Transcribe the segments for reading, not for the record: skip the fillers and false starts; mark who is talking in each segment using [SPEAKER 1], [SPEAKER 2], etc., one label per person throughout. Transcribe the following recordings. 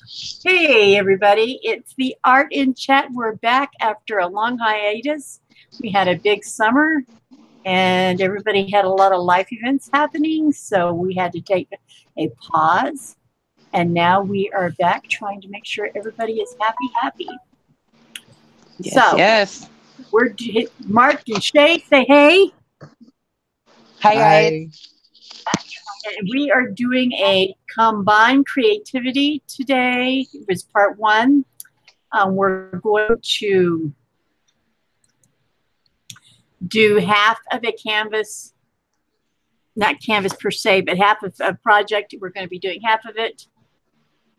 [SPEAKER 1] Hey everybody, it's the Art in Chat. We're back after a long hiatus. We had a big summer and everybody had a lot of life events happening, so we had to take a pause. And now we are back trying to make sure everybody is happy.
[SPEAKER 2] Yes,
[SPEAKER 1] so,
[SPEAKER 2] yes.
[SPEAKER 1] We're Mark and Shay, say hey.
[SPEAKER 2] Hi, guys.
[SPEAKER 1] And we are doing a combined creativity today. It was part one. We're going to do half of a canvas, not canvas per se, but half of a project. We're going to be doing half of it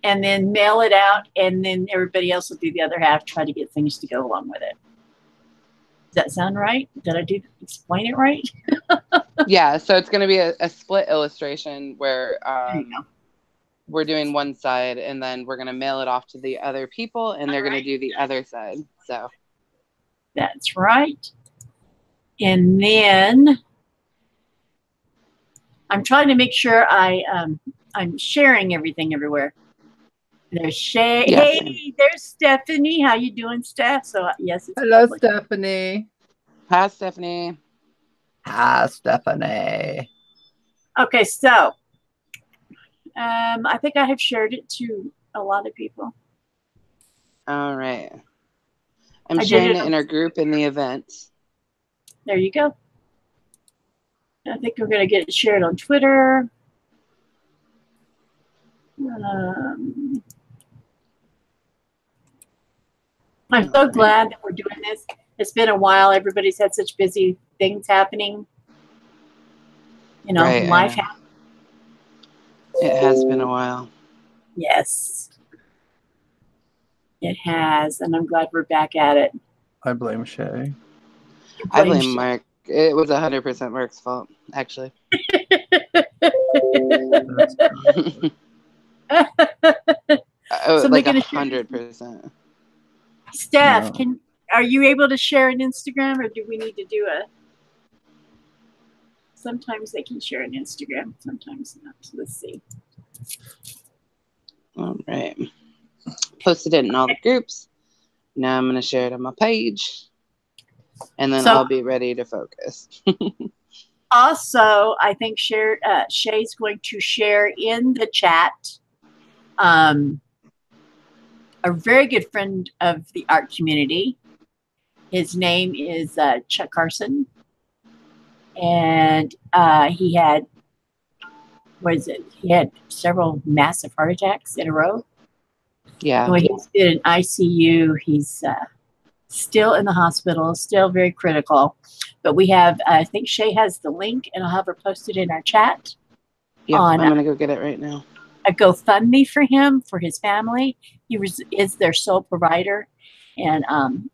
[SPEAKER 1] and then mail it out, and then everybody else will do the other half, try to get things to go along with it. Does that sound right? Did I explain it right?
[SPEAKER 2] Yeah, so it's going to be a split illustration where we're doing one side and then we're going to mail it off to the other people and they're going to do the other side. So
[SPEAKER 1] that's right. And then I'm trying to make sure I'm sharing everything everywhere. There's Shay.
[SPEAKER 2] Yes.
[SPEAKER 1] Hey, there's Stephanie. How you doing, Steph? So yes, it's
[SPEAKER 3] hello,
[SPEAKER 1] public.
[SPEAKER 3] Stephanie.
[SPEAKER 2] Hi, Stephanie.
[SPEAKER 3] Hi, Stephanie.
[SPEAKER 1] Okay, so I think I have shared it to a lot of people.
[SPEAKER 2] All right. I'm sharing it in our group in the event.
[SPEAKER 1] There you go. I think we're going to get it shared on Twitter. I'm so glad that we're doing this. It's been a while. Everybody's had such busy things happening. You know,
[SPEAKER 2] right,
[SPEAKER 1] life happens.
[SPEAKER 2] It has been a while.
[SPEAKER 1] Yes. It has, and I'm glad we're back at it.
[SPEAKER 3] I blame Shay.
[SPEAKER 2] I blame Mark. It was 100% Mark's fault, actually.
[SPEAKER 1] So
[SPEAKER 2] like 100%.
[SPEAKER 1] Steph, are you able to share an Instagram, or do we need to do a? Sometimes they can share an Instagram, sometimes not. So let's see.
[SPEAKER 2] All right. Posted it in all the groups. Now I'm going to share it on my page. And then I'll be ready to focus.
[SPEAKER 1] Also, I think Shay's going to share in the chat a very good friend of the art community. His name is Chuck Carson. And he had, he had several massive heart attacks in a row.
[SPEAKER 2] Yeah.
[SPEAKER 1] So he's been in ICU. He's still in the hospital, still very critical. But we have, I think Shay has the link, and I'll have her posted in our chat.
[SPEAKER 2] Yeah, I'm going to go get it right now.
[SPEAKER 1] A GoFundMe for him, for his family. He is their sole provider, and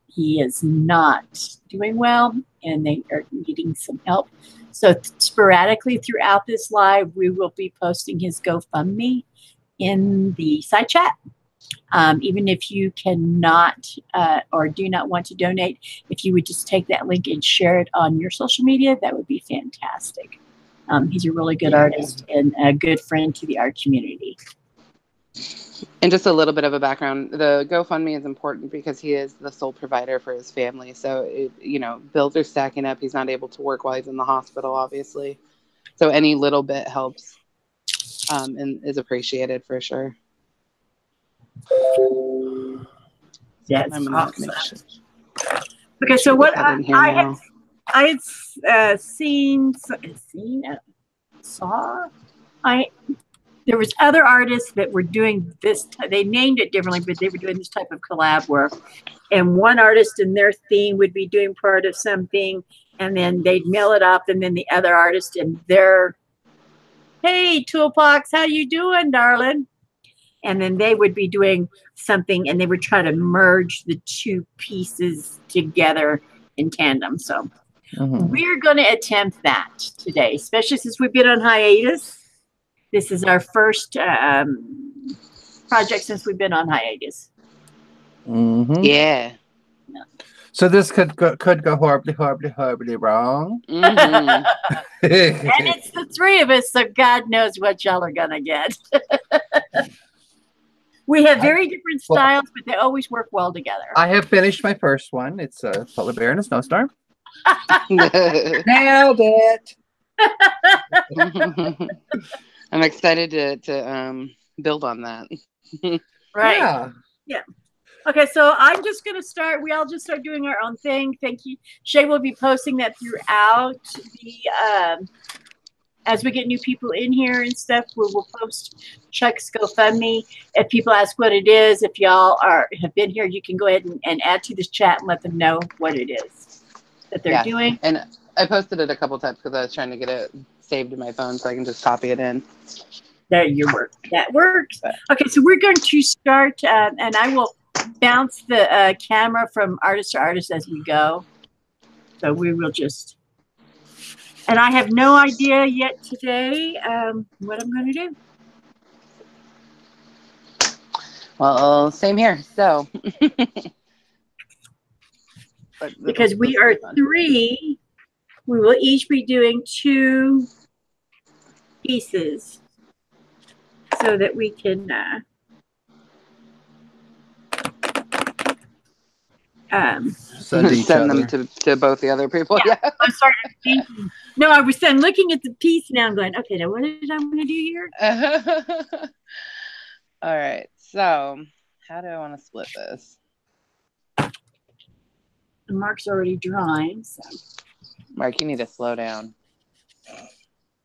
[SPEAKER 1] he is not doing well, and they are needing some help. So sporadically throughout this live, we will be posting his GoFundMe in the side chat. Even if you cannot or do not want to donate, if you would just take that link and share it on your social media, that would be fantastic. He's a really good artist and a good friend to the art community.
[SPEAKER 2] And just a little bit of a background, the GoFundMe is important because he is the sole provider for his family. So, bills are stacking up. He's not able to work while he's in the hospital, obviously. So any little bit helps and is appreciated for sure.
[SPEAKER 1] That's awesome. Okay, so what I had there was other artists that were doing this. They named it differently, but they were doing this type of collab work. And one artist in their theme would be doing part of something, and then they'd mail it up, and then the other artist in their, hey, Toolbox, how you doing, darling? And then they would be doing something, and they would try to merge the two pieces together in tandem. So we're going to attempt that today, especially since we've been on hiatus. This is our first project since we've been on hiatus.
[SPEAKER 2] Yeah.
[SPEAKER 3] So this could go horribly wrong.
[SPEAKER 1] And it's the three of us, so God knows what y'all are going to get. We have very different styles, but they always work well together.
[SPEAKER 3] I have finished my first one. It's a polar bear and a snowstorm. Nailed it.
[SPEAKER 2] I'm excited to build on that.
[SPEAKER 1] Right. Yeah. Okay, so I'm just going to start. We all just start doing our own thing. Thank you. Shay will be posting that throughout the as we get new people in here and stuff. We will post Chuck's GoFundMe. If people ask what it is, if y'all have been here, you can go ahead and add to this chat and let them know what it is that they're doing.
[SPEAKER 2] And I posted it a couple times because I was trying to get it saved in my phone so I can just copy it in.
[SPEAKER 1] There you work. That works. Okay, so we're going to start, and I will bounce the camera from artist to artist as we go. So we will just, and I have no idea yet today what I'm going to do.
[SPEAKER 2] Well, same here. So,
[SPEAKER 1] because we are 3, we will each be doing 2 pieces so that we can
[SPEAKER 3] send
[SPEAKER 2] them to both the other people.
[SPEAKER 1] Yeah. I'm sorry. No, I was then looking at the piece now. I'm going, okay, now what did I want to do here?
[SPEAKER 2] All right. So, how do I want to split this?
[SPEAKER 1] Mark's already drawing. So.
[SPEAKER 2] Mark, you need to slow down.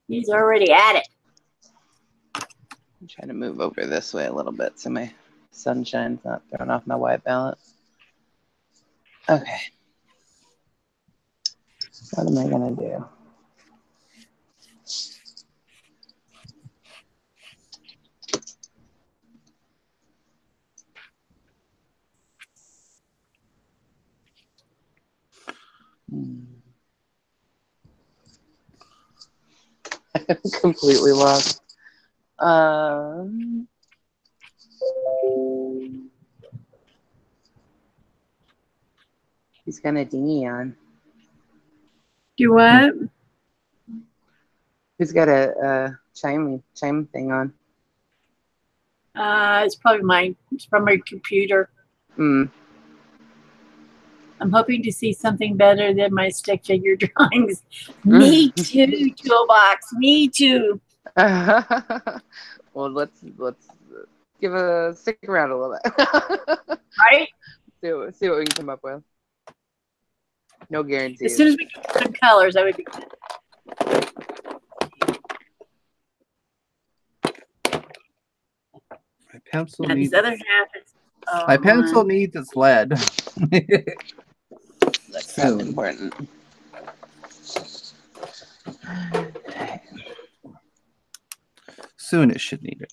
[SPEAKER 1] He's already at it.
[SPEAKER 2] I'm trying to move over this way a little bit so my sunshine's not throwing off my white balance. Okay. What am I going to do? I'm completely lost. He's got a dinghy on.
[SPEAKER 1] Do what?
[SPEAKER 2] He's got a chime thing on.
[SPEAKER 1] It's probably mine. It's from my computer. I'm hoping to see something better than my stick figure drawings. Me too, Toolbox. Me too.
[SPEAKER 2] Well, let's stick around a little bit.
[SPEAKER 1] Right?
[SPEAKER 2] See what we can come up with. No guarantees.
[SPEAKER 1] As soon as we get some colors, I would be good.
[SPEAKER 3] My pencil
[SPEAKER 1] now,
[SPEAKER 3] needs.
[SPEAKER 1] These other half is,
[SPEAKER 3] my pencil needs its lead.
[SPEAKER 2] That's so important.
[SPEAKER 3] Soon it should need it.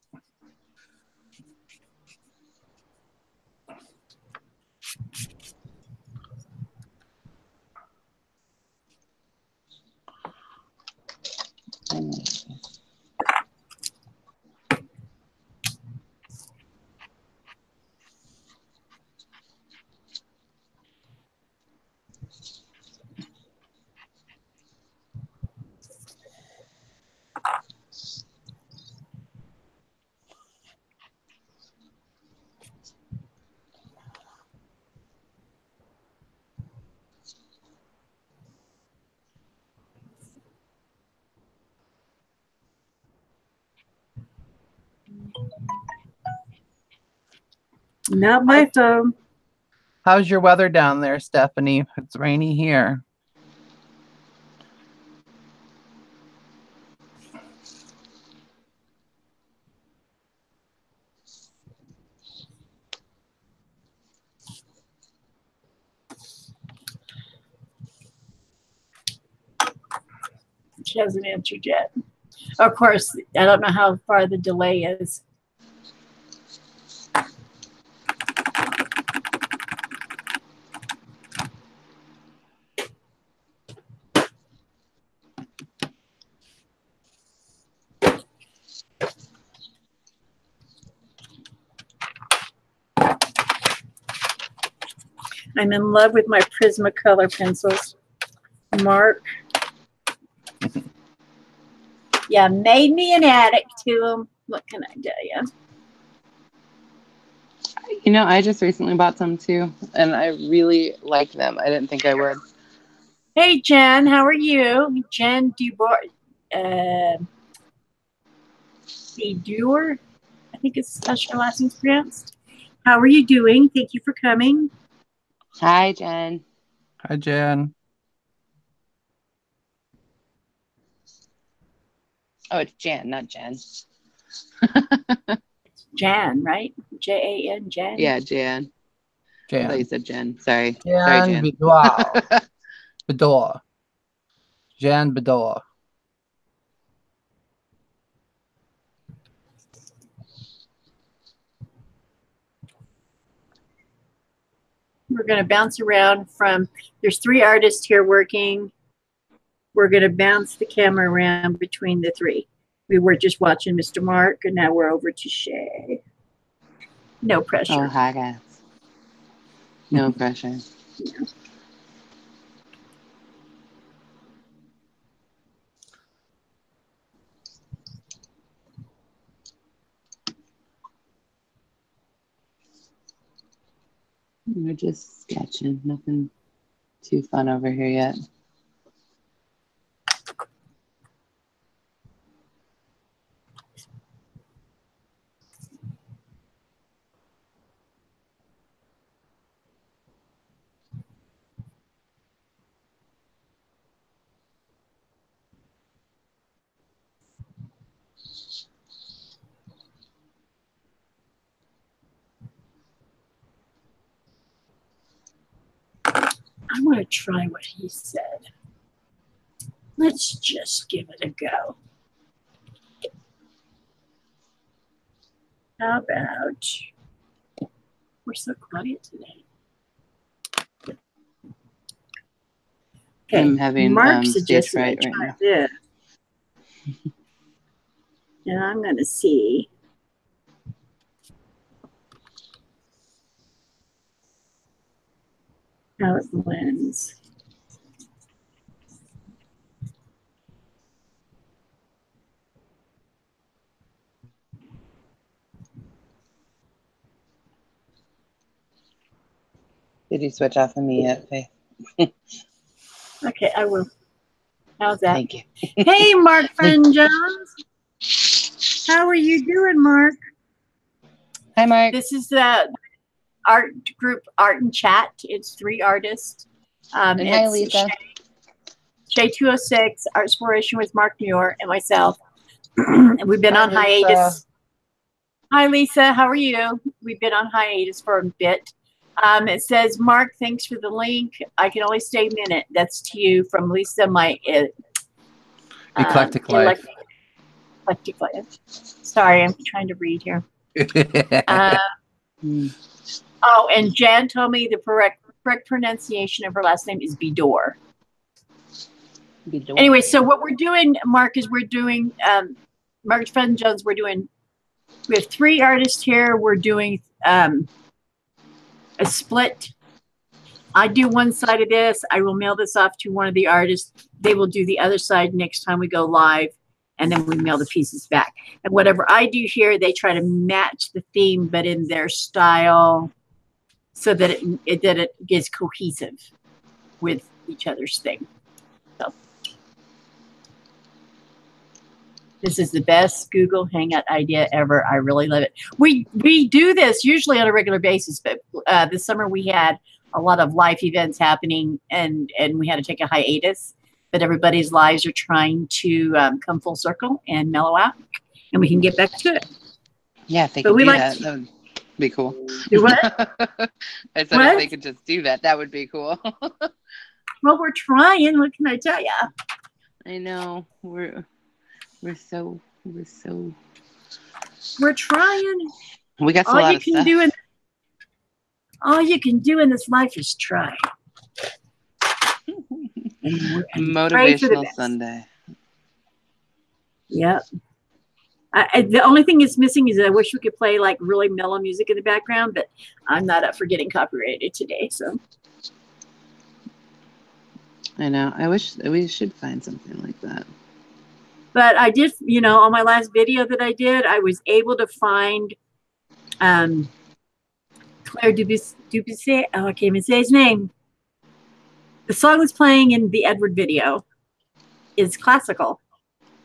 [SPEAKER 1] Not my phone.
[SPEAKER 3] How's your weather down there, Stephanie? It's rainy here.
[SPEAKER 1] She hasn't answered yet. Of course, I don't know how far the delay is. I'm in love with my Prismacolor pencils. Mark. Yeah, made me an addict to them. What can I tell you?
[SPEAKER 2] You know, I just recently bought some too, and I really like them. I didn't think I would.
[SPEAKER 1] Hey, Jen, how are you? Jen Dubor, Deur, I think that's your last name's pronounced. How are you doing? Thank you for coming.
[SPEAKER 2] Hi, Jen.
[SPEAKER 3] Hi, Jen.
[SPEAKER 2] Oh, it's Jan, not Jen.
[SPEAKER 1] Jan, right? Jan, Jan?
[SPEAKER 2] Yeah, Jan. I thought you
[SPEAKER 3] Jan.
[SPEAKER 2] said Jen. Sorry. Sorry,
[SPEAKER 3] Jan
[SPEAKER 2] Jan.
[SPEAKER 3] Bedore. Bedore. Jan Bedore.
[SPEAKER 1] We're going to bounce around from, there's 3 artists here working. We're going to bounce the camera around between the 3. We were just watching Mr. Mark, and now we're over to Shay. No pressure.
[SPEAKER 2] Oh, hi, guys. No pressure.
[SPEAKER 1] Yeah.
[SPEAKER 2] We're just sketching. Nothing too fun over here yet.
[SPEAKER 1] I want to try what he said. Let's just give it a go. How about, we're so quiet today. Okay,
[SPEAKER 2] I'm having
[SPEAKER 1] Mark
[SPEAKER 2] stage
[SPEAKER 1] suggested I
[SPEAKER 2] fright right
[SPEAKER 1] try
[SPEAKER 2] now.
[SPEAKER 1] this. And I'm going to see. How it blends.
[SPEAKER 2] Did you switch off of me yet, Faith?
[SPEAKER 1] Okay, I will. How's that?
[SPEAKER 2] Thank you.
[SPEAKER 1] Hey, Mark Friend Jones. How are you doing, Mark?
[SPEAKER 2] Hi, Mark.
[SPEAKER 1] This is the art group Art and Chat. It's 3 artists.
[SPEAKER 2] And hi, Lisa.
[SPEAKER 1] Shay 206, Art Exploration with Mark Muir, and myself. And we've been on hiatus. Hi, Lisa. How are you? We've been on hiatus for a bit. It says, Mark, thanks for the link. I can only stay a minute. That's to you from Lisa, my
[SPEAKER 3] Eclectic life.
[SPEAKER 1] Eclectic life. Sorry, I'm trying to read here. Oh, and Jan told me the correct pronunciation of her last name is Bedore. Anyway, so what we're doing, Mark, is we're doing, Mark Friend Jones, we have 3 artists here. We're doing a split. I do one side of this. I will mail this off to one of the artists. They will do the other side next time we go live, and then we mail the pieces back. And whatever I do here, they try to match the theme, but in their style, so that it gets cohesive with each other's thing. So this is the best Google Hangout idea ever. I really love it. We do this usually on a regular basis, but this summer we had a lot of life events happening, and we had to take a hiatus. But everybody's lives are trying to come full circle and mellow out, and we can get back to it.
[SPEAKER 2] Yeah, if they could do that, that would be cool.
[SPEAKER 1] Do what?
[SPEAKER 2] I said if they could just do that, that would be cool.
[SPEAKER 1] Well, we're trying. What can I tell you?
[SPEAKER 2] I know. We're
[SPEAKER 1] trying.
[SPEAKER 2] We got a lot of stuff.
[SPEAKER 1] All you can do in this life is try.
[SPEAKER 2] Motivational Sunday.
[SPEAKER 1] Yep. The only thing it's missing is I wish we could play like really mellow music in the background, but I'm not up for getting copyrighted today. So
[SPEAKER 2] I know. I wish we should find something like that.
[SPEAKER 1] But I did, on my last video that I did, I was able to find Claire Dubussy. Oh, I can't even say his name. The song that's playing in the Edward video is classical,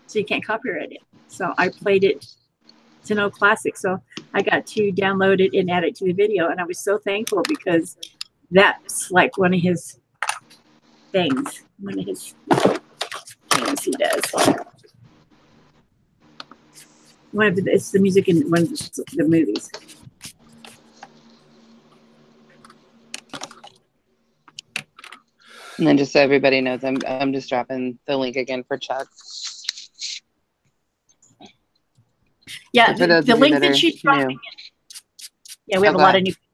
[SPEAKER 1] so you can't copyright it. So I played it to no classic. So I got to download it and add it to the video, and I was so thankful because that's like one of his things. One of his things he does. It's the music in one of the movies.
[SPEAKER 2] And then just so everybody knows, I'm just dropping the link again for Chuck.
[SPEAKER 1] Yeah, the link that she's dropping. Yeah, we have a lot of new people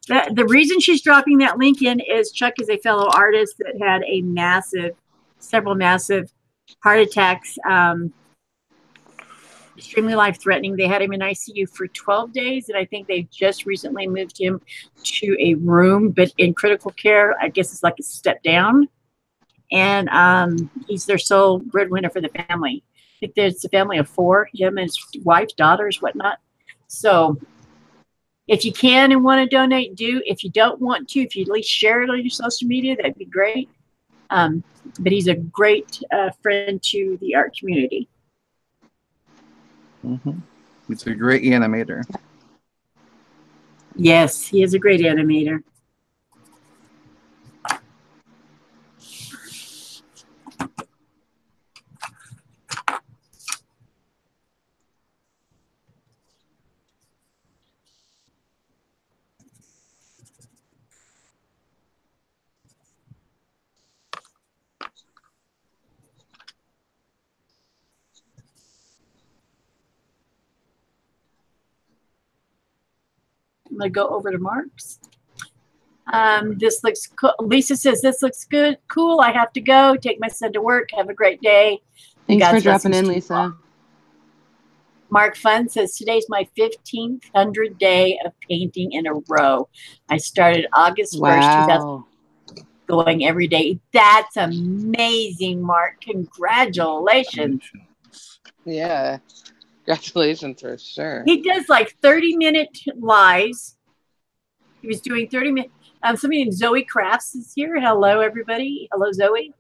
[SPEAKER 1] here. The reason she's dropping that link in is Chuck is a fellow artist that had several massive heart attacks, extremely life-threatening. They had him in ICU for 12 days, and I think they just recently moved him to a room, but in critical care. I guess it's like a step down. And he's their sole breadwinner for the family. I think there's a family of 4, him and his wife, daughters, whatnot. So if you can and want to donate, do. If you don't want to, if you at least share it on your social media, that'd be great. But he's a great friend to the art community.
[SPEAKER 3] Mm-hmm. He's a great animator.
[SPEAKER 1] Yes, he is a great animator. I'm going to go over to Mark's. This looks cool. Lisa says, this looks good. Cool. I have to go. Take my son to work. Have a great day.
[SPEAKER 2] Thanks for dropping in, Lisa.
[SPEAKER 1] Mark Fun says, today's my 1500th day of painting in a row. I started August 1st, 2000, going every day. That's amazing, Mark. Congratulations.
[SPEAKER 2] Yeah. Congratulations for sure.
[SPEAKER 1] He does like 30-minute lives. He was doing 30-minute. Somebody named Zoe Crafts is here. Hello, everybody. Hello, Zoe.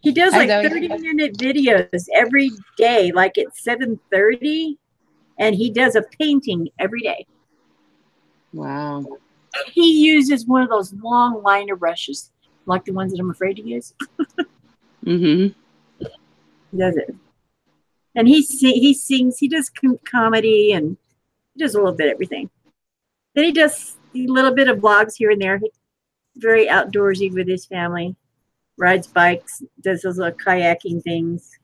[SPEAKER 1] He does like 30-minute videos every day, like at 7:30, and he does a painting every day.
[SPEAKER 2] Wow.
[SPEAKER 1] He uses one of those long liner brushes, like the ones that I'm afraid to use.
[SPEAKER 2] Mm-hmm.
[SPEAKER 1] He does it. And he sings, he does comedy, and he does a little bit of everything. Then he does a little bit of vlogs here and there. He's very outdoorsy with his family. Rides bikes, does those little kayaking things.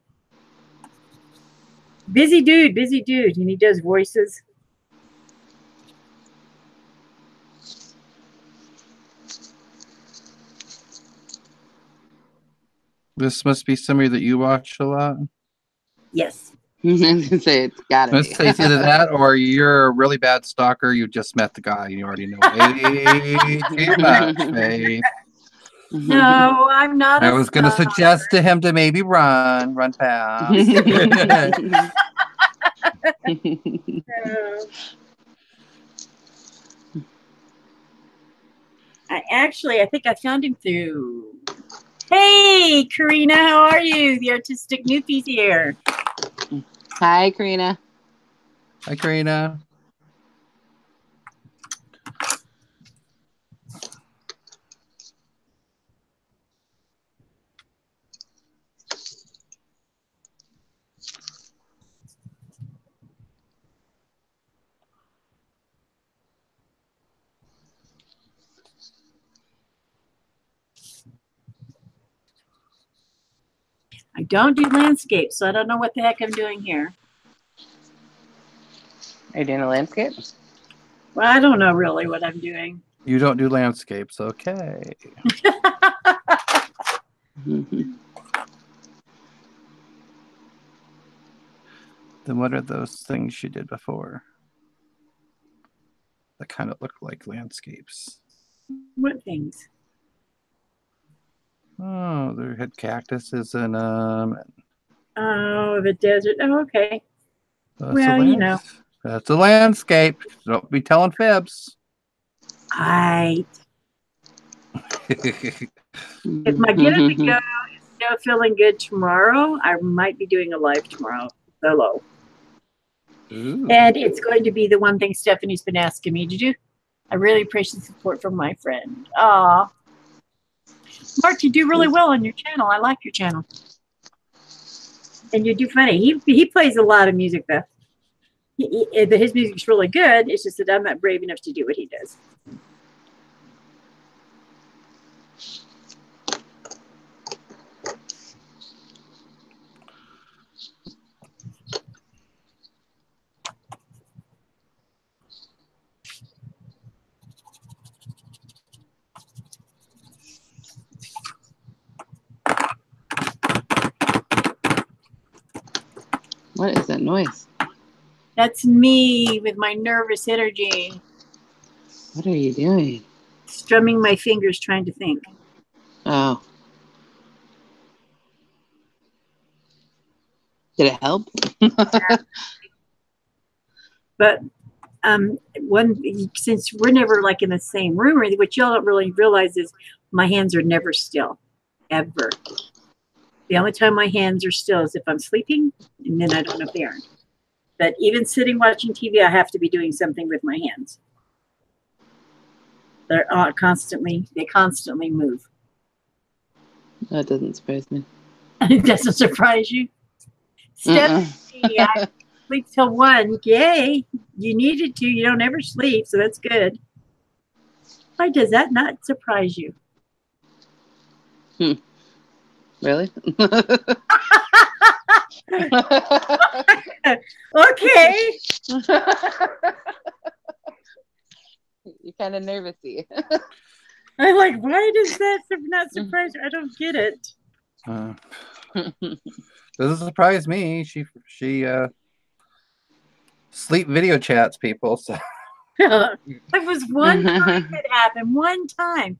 [SPEAKER 1] Busy dude, and he does voices.
[SPEAKER 3] This must be somebody that you watch a lot.
[SPEAKER 1] Yes.
[SPEAKER 2] I was going to say, it's got to be.
[SPEAKER 3] It's either that or you're a really bad stalker. You just met the guy and you already know way too much, Faith.
[SPEAKER 1] No, I'm not.
[SPEAKER 3] I was going to suggest to him to maybe run past.
[SPEAKER 1] I think I found him through. Hey, Karina, how are you? The artistic newbie's here.
[SPEAKER 2] Hi, Karina.
[SPEAKER 3] Hi, Karina.
[SPEAKER 1] I don't do landscape, so I don't know what the heck I'm doing here.
[SPEAKER 2] Are you doing a landscape?
[SPEAKER 1] Well, I don't know really what I'm doing.
[SPEAKER 3] You don't do landscapes, okay.
[SPEAKER 2] Mm-hmm.
[SPEAKER 3] Then what are those things you did before? That kind of look like landscapes.
[SPEAKER 1] What things?
[SPEAKER 3] Oh, they had cactuses in them.
[SPEAKER 1] Oh, the desert. Oh, okay.
[SPEAKER 3] That's
[SPEAKER 1] well, you know.
[SPEAKER 3] That's a landscape. Don't be telling fibs.
[SPEAKER 1] If my get up and go is feeling good tomorrow, I might be doing a live tomorrow solo.
[SPEAKER 3] Ooh.
[SPEAKER 1] And it's going to be the one thing Stephanie's been asking me to do. I really appreciate the support from my friend. Aw. Mark, you do really well on your channel. I like your channel. And you do funny. He plays a lot of music, though. His music's really good. It's just that I'm not brave enough to do what he does.
[SPEAKER 2] What is that noise?
[SPEAKER 1] That's me with my nervous energy.
[SPEAKER 2] What are you doing?
[SPEAKER 1] Strumming my fingers, trying to think.
[SPEAKER 2] Oh. Did it help?
[SPEAKER 1] But since we're never like in the same room, or what y'all don't really realize is my hands are never still, ever. The only time my hands are still is if I'm sleeping, and then I don't know if they aren't. But even sitting watching TV, I have to be doing something with my hands. They're constantly move.
[SPEAKER 2] That doesn't surprise me.
[SPEAKER 1] It doesn't surprise you. Stephanie, I sleep till 1. Yay! You needed to. You don't ever sleep, so that's good. Why does that not surprise you?
[SPEAKER 2] Really?
[SPEAKER 1] Okay.
[SPEAKER 2] You're kind of nervousy.
[SPEAKER 1] I'm like, why does that not surprise you? I don't get it.
[SPEAKER 3] Doesn't surprise me. She sleep video chats people. So
[SPEAKER 1] That was one time it happened. One time.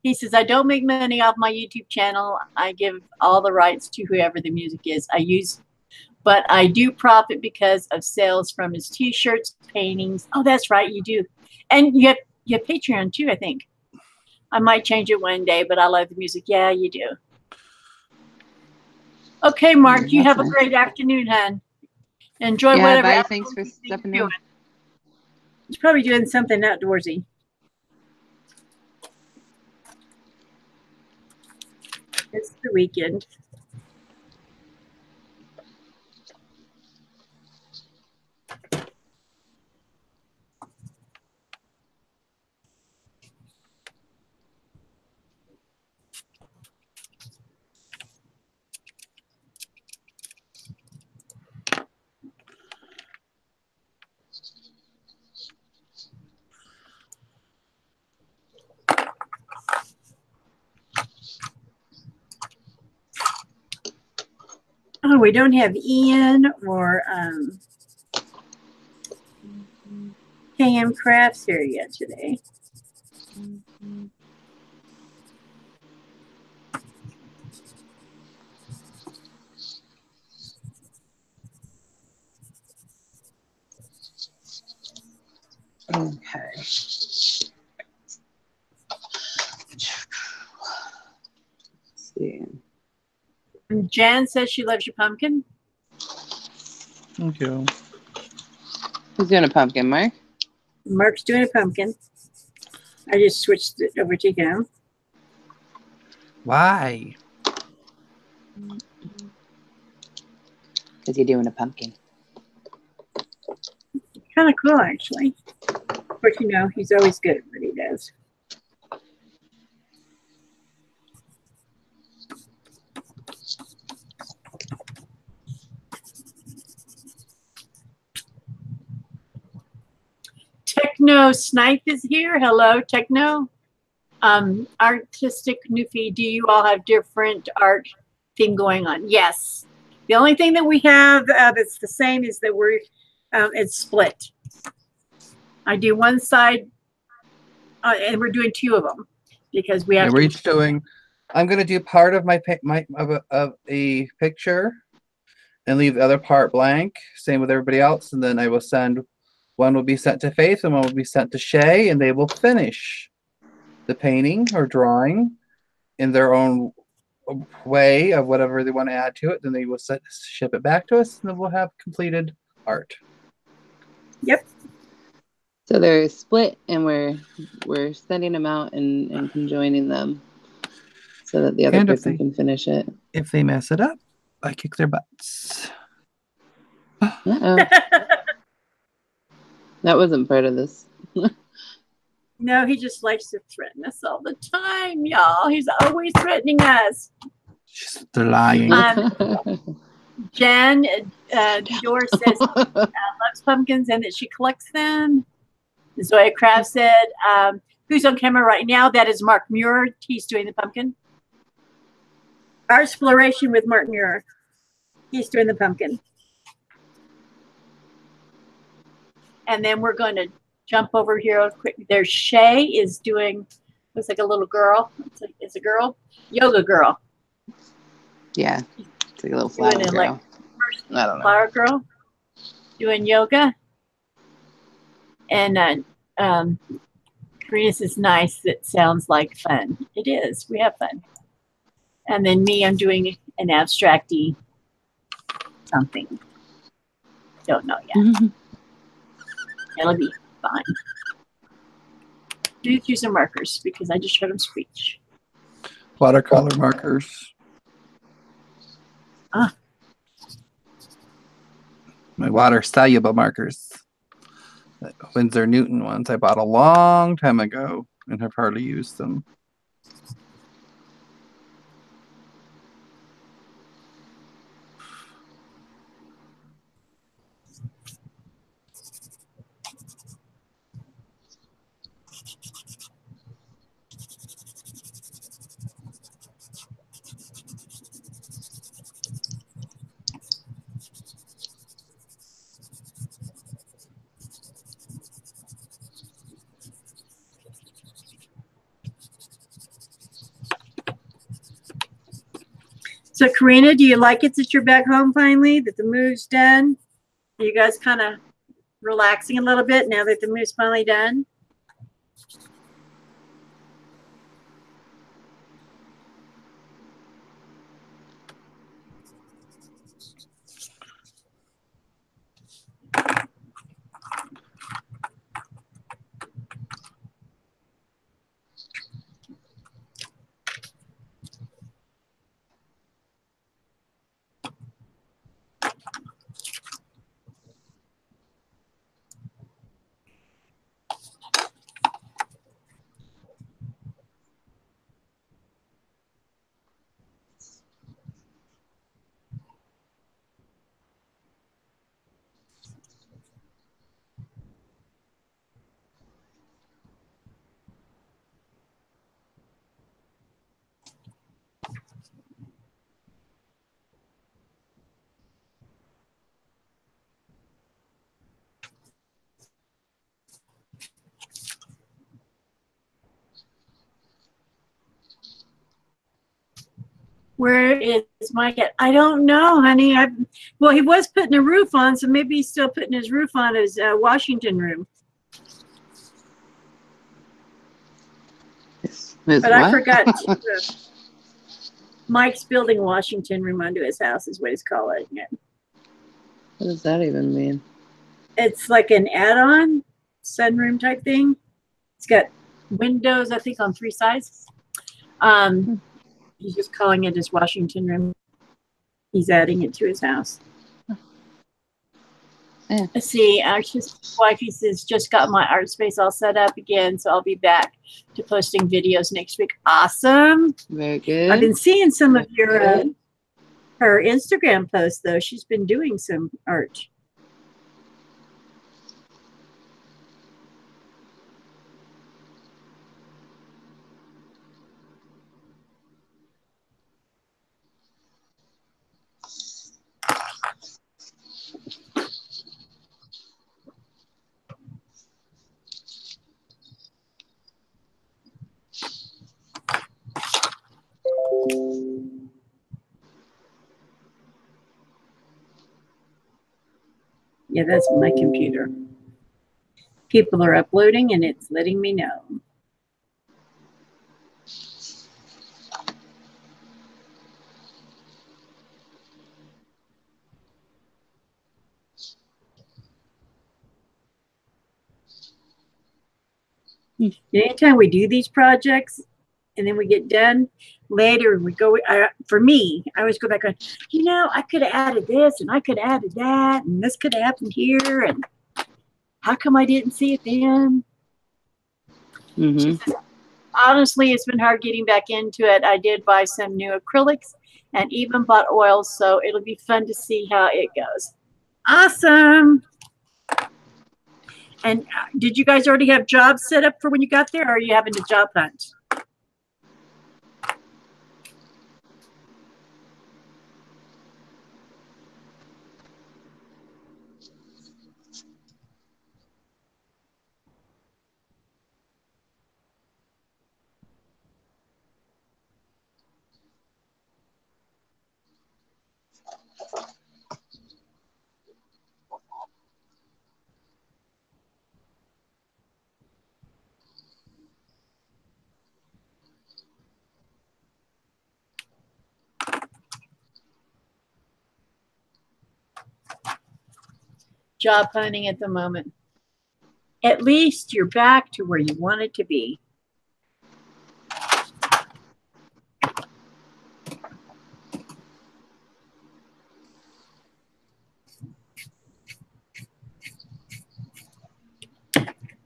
[SPEAKER 1] He says, I don't make money off my YouTube channel. I give all the rights to whoever the music is. But I do profit because of sales from his t-shirts, paintings. Oh, that's right, you do. And you have Patreon too, I think. I might change it one day, but I love the music. Yeah, you do. Okay, Mark, you have a great afternoon, hon. Enjoy whatever.
[SPEAKER 2] Bye. Thanks for stepping in.
[SPEAKER 1] He's probably doing something outdoorsy. It's the weekend. Oh, we don't have Ian or KM Crafts here yet today.
[SPEAKER 2] Okay. Let's see.
[SPEAKER 1] Jan says she loves your pumpkin.
[SPEAKER 3] thank you.
[SPEAKER 2] Who's doing a pumpkin, Mark?
[SPEAKER 1] Mark's doing a pumpkin. I just switched it over to him.
[SPEAKER 3] Why?
[SPEAKER 2] Because you're doing a pumpkin.
[SPEAKER 1] Kind of cool, actually. Of course, you know, he's always good at what he does. Techno Snipe is here. Hello, Techno. Artistic Newfie, do you all have different art thing going on? Yes. The only thing that we have that's the same is that it's split. I do one side, and we're doing 2 of them because we have.
[SPEAKER 3] We're each doing. I'm going to do part of of a picture, and leave the other part blank. Same with everybody else, and then I will send One will be sent to Faith and one will be sent to Shay, and they will finish the painting or drawing in their own way of whatever they want to add to it. Then they will ship it back to us, and then we'll have completed art.
[SPEAKER 1] Yep.
[SPEAKER 2] So they're split, and we're sending them out and conjoining them so that the other person can finish it.
[SPEAKER 3] If they mess it up, I kick their butts.
[SPEAKER 2] Uh-oh. That wasn't part of this.
[SPEAKER 1] No, he just likes to threaten us all the time, y'all. He's always threatening us.
[SPEAKER 3] They're lying.
[SPEAKER 1] Jen Dior says loves pumpkins and that she collects them. Zoya Kraft said, who's on camera right now? That is Mark Muir. He's doing the pumpkin. Art Exploration with Mark Muir. He's doing the pumpkin. And then we're going to jump over here real quick. There's Shay is doing, looks like a little girl. It's a girl. Yoga girl.
[SPEAKER 2] Yeah. It's like a little flower girl. Like, I don't know.
[SPEAKER 1] Flower girl. Doing yoga. And Karina's is nice. It sounds like fun. It is. We have fun. And then me, I'm doing an abstracty something. Don't know yet.
[SPEAKER 2] Mm-hmm.
[SPEAKER 1] It'll be fine. Do use some markers because I just showed them speech.
[SPEAKER 3] Watercolor markers. My water soluble markers. Winsor Newton ones I bought a long time ago and have hardly used them.
[SPEAKER 1] So, Karina, do you like it that you're back home finally, that the move's done? Are you guys kind of relaxing a little bit now that the move's finally done? Where is Mike at? I don't know, honey. Well, he was putting a roof on, so maybe he's still putting his roof on his Washington room. But what? I forgot to, Mike's building a Washington room onto his house is what he's calling it.
[SPEAKER 2] What does that even mean?
[SPEAKER 1] It's like an add-on sunroom type thing. It's got windows, I think, on 3 sides. He's just calling it his Washington room. He's adding it to his house.
[SPEAKER 2] Yeah.
[SPEAKER 1] Let's see. His wife, he says, just got my art space all set up again, so I'll be back to posting videos next week. Awesome.
[SPEAKER 2] Very good.
[SPEAKER 1] I've been seeing some of your her Instagram posts, though. She's been doing some art. Yeah, that's my computer. People are uploading and it's letting me know. Anytime we do these projects and then we get done, later we go, for me, I always go back on, you know, I could have added this and I could have added that and this could have happened here and how come I didn't see it then?
[SPEAKER 2] Mm-hmm.
[SPEAKER 1] Honestly, it's been hard getting back into it. I did buy some new acrylics and even bought oils, so it'll be fun to see how it goes. Awesome. And did you guys already have jobs set up for when you got there, or are you having to job hunt? Job hunting at the moment. At least you're back to where you wanted to be.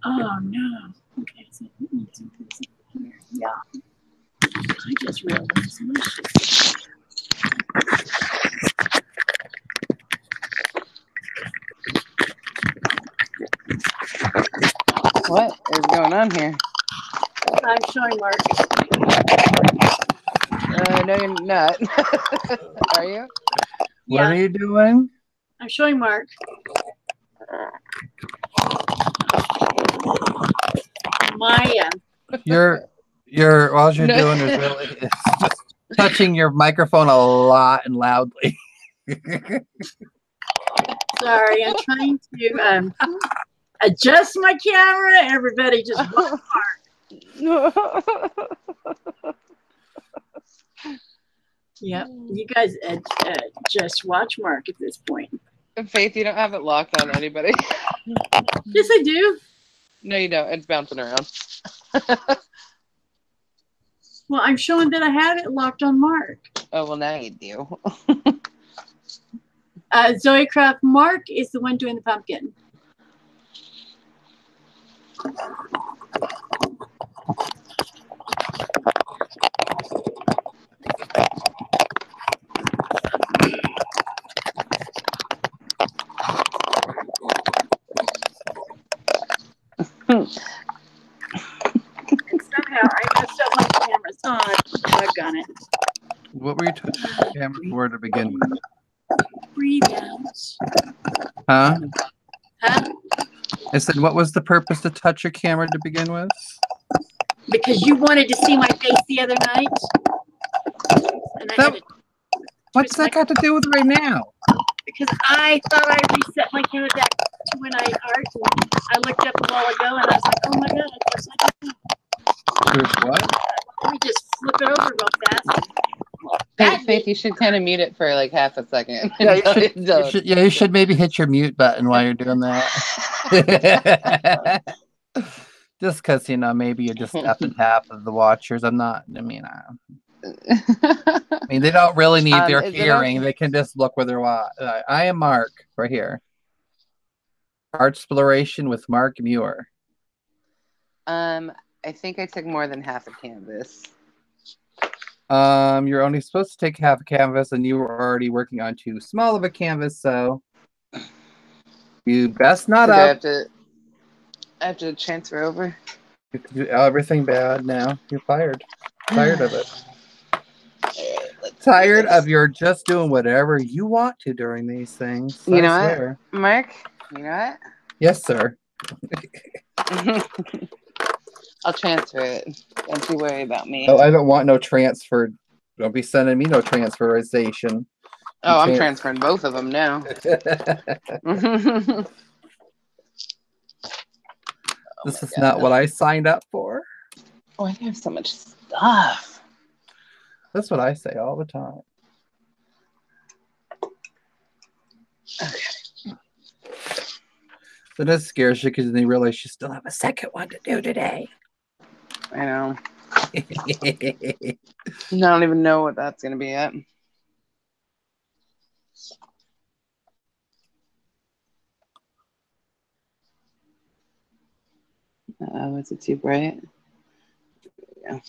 [SPEAKER 1] Oh no. Okay, so here. Yeah. I just realized
[SPEAKER 2] What is going on here?
[SPEAKER 1] I'm showing Mark.
[SPEAKER 2] No, you're not. Are you?
[SPEAKER 3] What are you doing?
[SPEAKER 1] I'm showing Mark. Maya.
[SPEAKER 3] You're all you're doing is really just touching your microphone a lot and loudly.
[SPEAKER 1] Sorry, I'm trying to adjust my camera. Everybody just watch Mark. Yeah, you guys just watch Mark at this point.
[SPEAKER 2] Faith, you don't have it locked on anybody.
[SPEAKER 1] Yes, I do.
[SPEAKER 2] No, you don't. It's bouncing around.
[SPEAKER 1] Well, I'm showing that I have it locked on Mark.
[SPEAKER 2] Oh, well, now you do.
[SPEAKER 1] Zoe Craft, Mark is the one doing the pumpkin. And somehow I messed up my camera. So I dug it.
[SPEAKER 3] What were you touching the camera for to begin with?
[SPEAKER 1] Rebounds.
[SPEAKER 3] Huh?
[SPEAKER 1] Huh?
[SPEAKER 3] I said, what was the purpose to touch your camera to begin with?
[SPEAKER 1] Because you wanted to see my face the other night. And I had to
[SPEAKER 3] What's that got to do with right now?
[SPEAKER 1] Because I thought I reset my camera back to when I art. I looked up a while ago and I was like, oh my God, I guess I did.
[SPEAKER 3] There's what?
[SPEAKER 1] Let me just flip it over real fast.
[SPEAKER 2] Faith, you should kind of mute it for like half a second.
[SPEAKER 3] Yeah, you should maybe hit your mute button while you're doing that. Just because, you know, maybe you're just up in half of the watchers. I mean, they don't really need their hearing. They can just look where they're at. I am Mark, right here. Art Exploration with Mark Muir.
[SPEAKER 2] I think I took more than half a canvas.
[SPEAKER 3] You're only supposed to take half a canvas, and you were already working on too small of a canvas, so you best not
[SPEAKER 2] So
[SPEAKER 3] up.
[SPEAKER 2] I have to transfer over.
[SPEAKER 3] You have to do everything bad now. You're fired. Tired of it. Tired of your just doing whatever you want to during these things.
[SPEAKER 2] You
[SPEAKER 3] I
[SPEAKER 2] know
[SPEAKER 3] swear.
[SPEAKER 2] what, Mark? You know what?
[SPEAKER 3] Yes, sir.
[SPEAKER 2] I'll transfer it. Don't you worry about me.
[SPEAKER 3] Oh, I don't want no transfer. Don't be sending me no transferization.
[SPEAKER 2] Oh, I'm transferring both of them now.
[SPEAKER 3] This is not what I signed up for.
[SPEAKER 2] Oh, I have so much stuff.
[SPEAKER 3] That's what I say all the time.
[SPEAKER 2] Okay.
[SPEAKER 3] So that scares you because then you realize you still have a second one to do today.
[SPEAKER 2] I know. I don't even know what that's going to be yet. Oh, is it too bright? Yeah.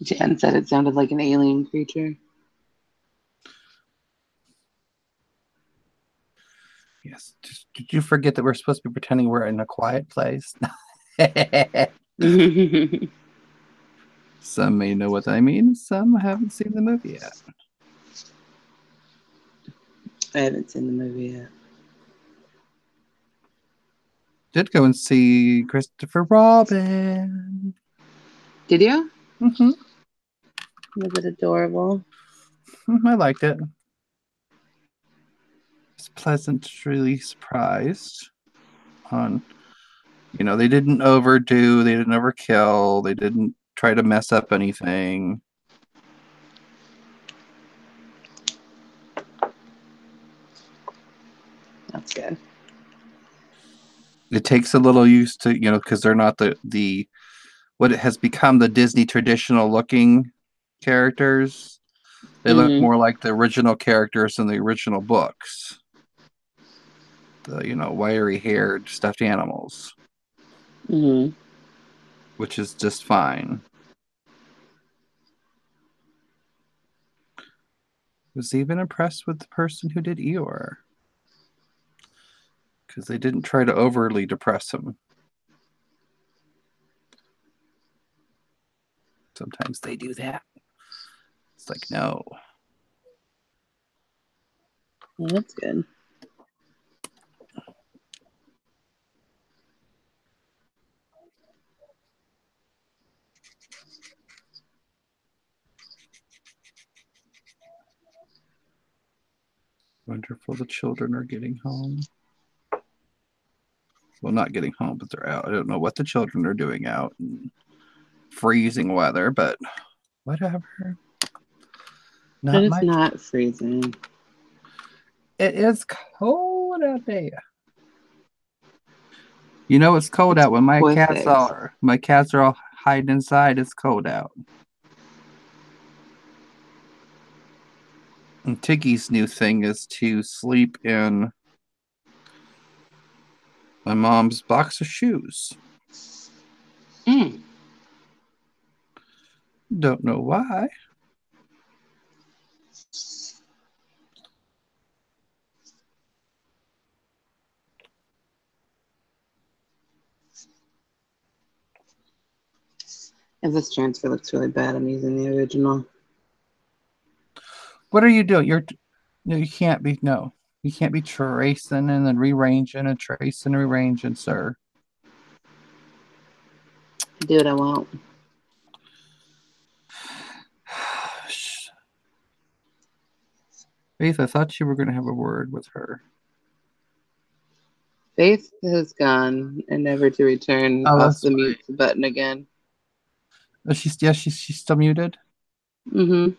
[SPEAKER 2] Jan said it sounded like an alien creature.
[SPEAKER 3] Yes. Did you forget that we're supposed to be pretending we're in a quiet place? Some may know what I mean. Some haven't seen the movie yet.
[SPEAKER 2] I haven't seen the movie yet.
[SPEAKER 3] Did go and see Christopher Robin.
[SPEAKER 2] Did you?
[SPEAKER 3] Mm-hmm.
[SPEAKER 2] Was it adorable?
[SPEAKER 3] I liked it. I was pleasantly surprised on, they didn't overdo, they didn't overkill, they didn't try to mess up anything.
[SPEAKER 2] That's good.
[SPEAKER 3] It takes a little use to, because they're not the what it has become the Disney traditional looking characters. They look more like the original characters in the original books. The, wiry haired stuffed animals.
[SPEAKER 2] Mm-hmm.
[SPEAKER 3] Which is just fine. Was even impressed with the person who did Eeyore. Because they didn't try to overly depress him. Sometimes they do that. It's like, no.
[SPEAKER 2] Well, that's good.
[SPEAKER 3] Wonderful, the children are getting home. Well, not getting home, but they're out. I don't know what the children are doing out in freezing weather, but whatever.
[SPEAKER 2] But it's not freezing.
[SPEAKER 3] It is cold out there. It's cold out when my cats are all hiding inside. It's cold out. And Tiggy's new thing is to sleep in my mom's box of shoes. Don't know why.
[SPEAKER 2] If this transfer looks really bad, I'm using the original.
[SPEAKER 3] What are you doing? You can't be You can't be tracing and then rearranging and tracing and rearranging, sir.
[SPEAKER 2] Do what I want.
[SPEAKER 3] Faith, I thought you were going to have a word with her.
[SPEAKER 2] Faith has gone and never to return off the mute button again.
[SPEAKER 3] Oh, she's still muted?
[SPEAKER 2] Mm-hmm.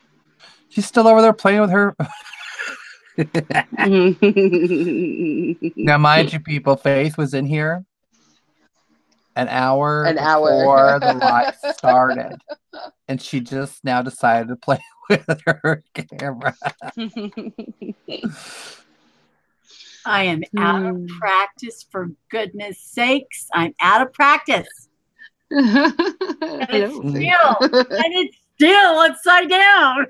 [SPEAKER 3] She's still over there playing with her. Now, mind you, people, Faith was in here an hour
[SPEAKER 2] An hour.
[SPEAKER 3] before the live started. And she just now decided to play with her camera.
[SPEAKER 1] I am out of practice, for goodness sakes. I'm out of practice. And it's still upside down.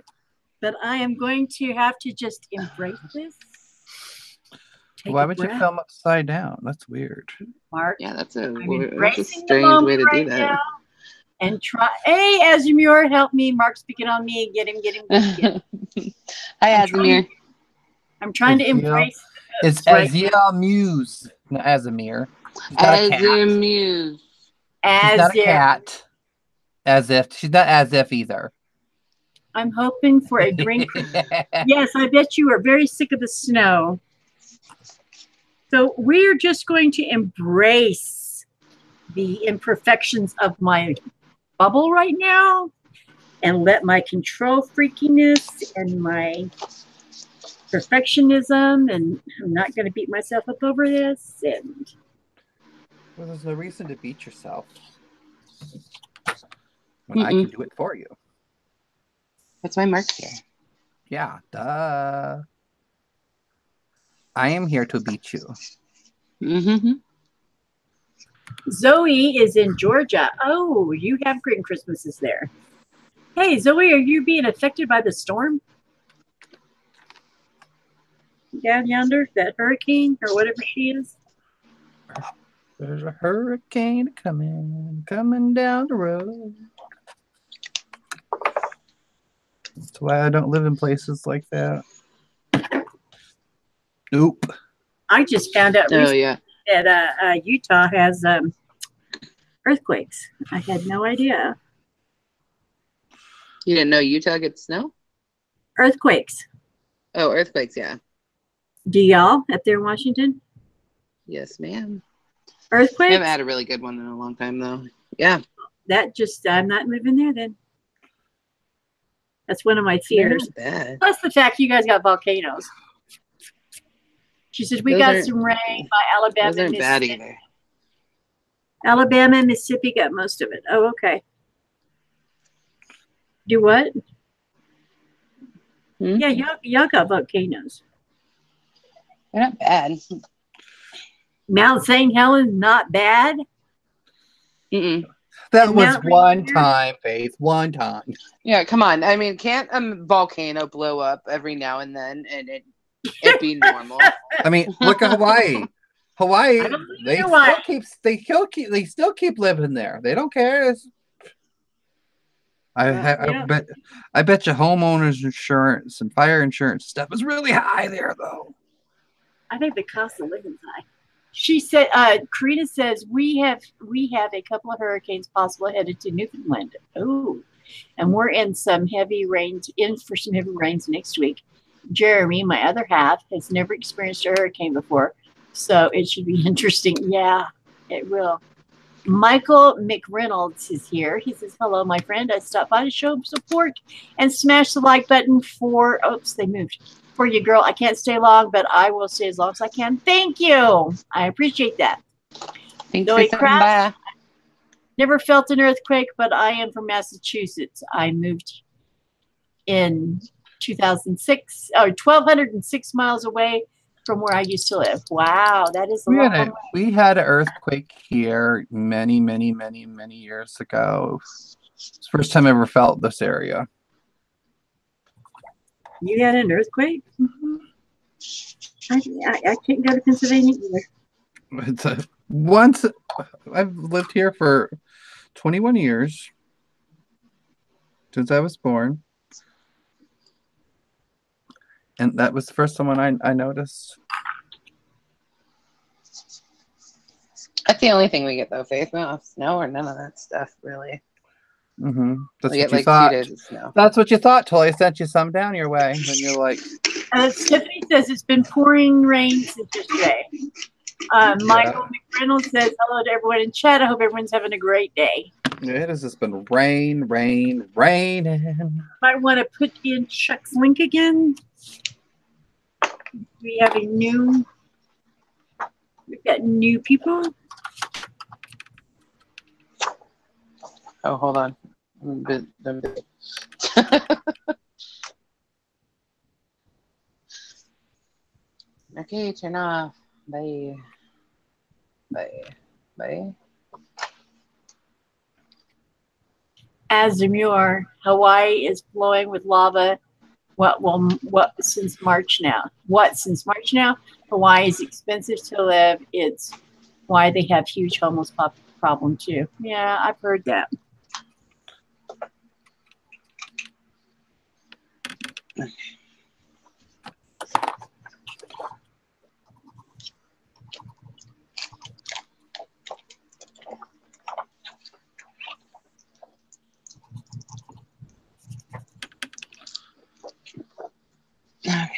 [SPEAKER 1] But I am going to have to just embrace this.
[SPEAKER 3] Why would you film upside down? That's weird.
[SPEAKER 1] Mark.
[SPEAKER 2] Yeah, that's a
[SPEAKER 1] strange
[SPEAKER 2] way to do that.
[SPEAKER 1] Now and try. Hey, Azimir, help me. Mark's speaking on me. Get him.
[SPEAKER 2] Hi, Azimir.
[SPEAKER 1] I'm trying to embrace.
[SPEAKER 3] It's Azia Muse, not Azimir.
[SPEAKER 2] Azia Muse.
[SPEAKER 3] She's not a cat. As if she's not as if either.
[SPEAKER 1] I'm hoping for a drink. Yes, I bet you are very sick of the snow. So we're just going to embrace the imperfections of my bubble right now and let my control freakiness and my perfectionism, and I'm not going to beat myself up over this. And
[SPEAKER 3] well, there's no reason to beat yourself when I can do it for you.
[SPEAKER 2] That's why Mark's here.
[SPEAKER 3] Yeah, duh. I am here to beat you.
[SPEAKER 2] Mm-hmm.
[SPEAKER 1] Zoe is in Georgia. Oh, you have great Christmases there. Hey, Zoe, are you being affected by the storm? Down yonder, that hurricane or whatever she is?
[SPEAKER 3] There's a hurricane coming down the road. That's why I don't live in places like that. Nope.
[SPEAKER 1] I just found out
[SPEAKER 2] recently
[SPEAKER 1] that Utah has earthquakes. I had no idea.
[SPEAKER 2] You didn't know Utah gets snow?
[SPEAKER 1] Earthquakes.
[SPEAKER 2] Oh, earthquakes, yeah.
[SPEAKER 1] Do y'all up there in Washington?
[SPEAKER 2] Yes, ma'am.
[SPEAKER 1] Earthquakes?
[SPEAKER 2] I haven't had a really good one in a long time, though. Yeah.
[SPEAKER 1] I'm not living there then. That's one of my fears. Plus the fact you guys got volcanoes. She said, we got some rain by Alabama.
[SPEAKER 2] Those aren't bad either.
[SPEAKER 1] Alabama and Mississippi got most of it. Oh, okay. Do what? Yeah, y'all got volcanoes.
[SPEAKER 2] They're not bad.
[SPEAKER 1] Mount St. Helens, not bad?
[SPEAKER 2] Mm-mm.
[SPEAKER 3] That was one time, Faith. One time.
[SPEAKER 2] Yeah, come on. I mean, can't a volcano blow up every now and then and it be normal?
[SPEAKER 3] I mean, look at Hawaii. Hawaii, they still keep living there. They don't care. I bet you homeowners insurance and fire insurance stuff is really high there, though.
[SPEAKER 1] I think the cost of living is high. She said, Karina says, we have a couple of hurricanes possible headed to Newfoundland. Oh, and we're in for some heavy rains next week. Jeremy, my other half, has never experienced a hurricane before, so it should be interesting. Yeah, it will. Michael McReynolds is here. He says, hello, my friend. I stopped by to show support and smash the like button for, oops, they moved. For you, girl. I can't stay long, but I will stay as long as I can. Thank you. I appreciate that.
[SPEAKER 2] Thanks for stopping by.
[SPEAKER 1] Never felt an earthquake, but I am from Massachusetts. I moved in 2006, or 1,206 miles away from where I used to live. Wow, that is a long way.
[SPEAKER 3] We had an earthquake here many, many, many, many years ago. It's the first time I ever felt this area.
[SPEAKER 1] You had an earthquake? Mm-hmm. I can't go to Pennsylvania either.
[SPEAKER 3] Once I've lived here for 21 years since I was born. And that was the first time I noticed.
[SPEAKER 2] That's the only thing we get, though, Faith. No snow or none of that stuff, really.
[SPEAKER 3] Mm-hmm. That's
[SPEAKER 2] we
[SPEAKER 3] what
[SPEAKER 2] get
[SPEAKER 3] you thought.
[SPEAKER 2] 2 days of snow.
[SPEAKER 3] That's what you thought till I sent you some down your way. And you're like...
[SPEAKER 1] Tiffany says it's been pouring rain since yesterday. Michael McReynolds says, hello to everyone in chat. I hope everyone's having a great day.
[SPEAKER 3] It has just been raining.
[SPEAKER 1] Might want to put in Chuck's link again. We've got new people.
[SPEAKER 2] Oh, hold on. Okay, turn off. Bye. Bye. Bye.
[SPEAKER 1] As demure, Hawaii is flowing with lava. What since March now? What since March now? Hawaii is expensive to live. It's why they have huge homeless problem too. Yeah, I've heard that.
[SPEAKER 2] Okay.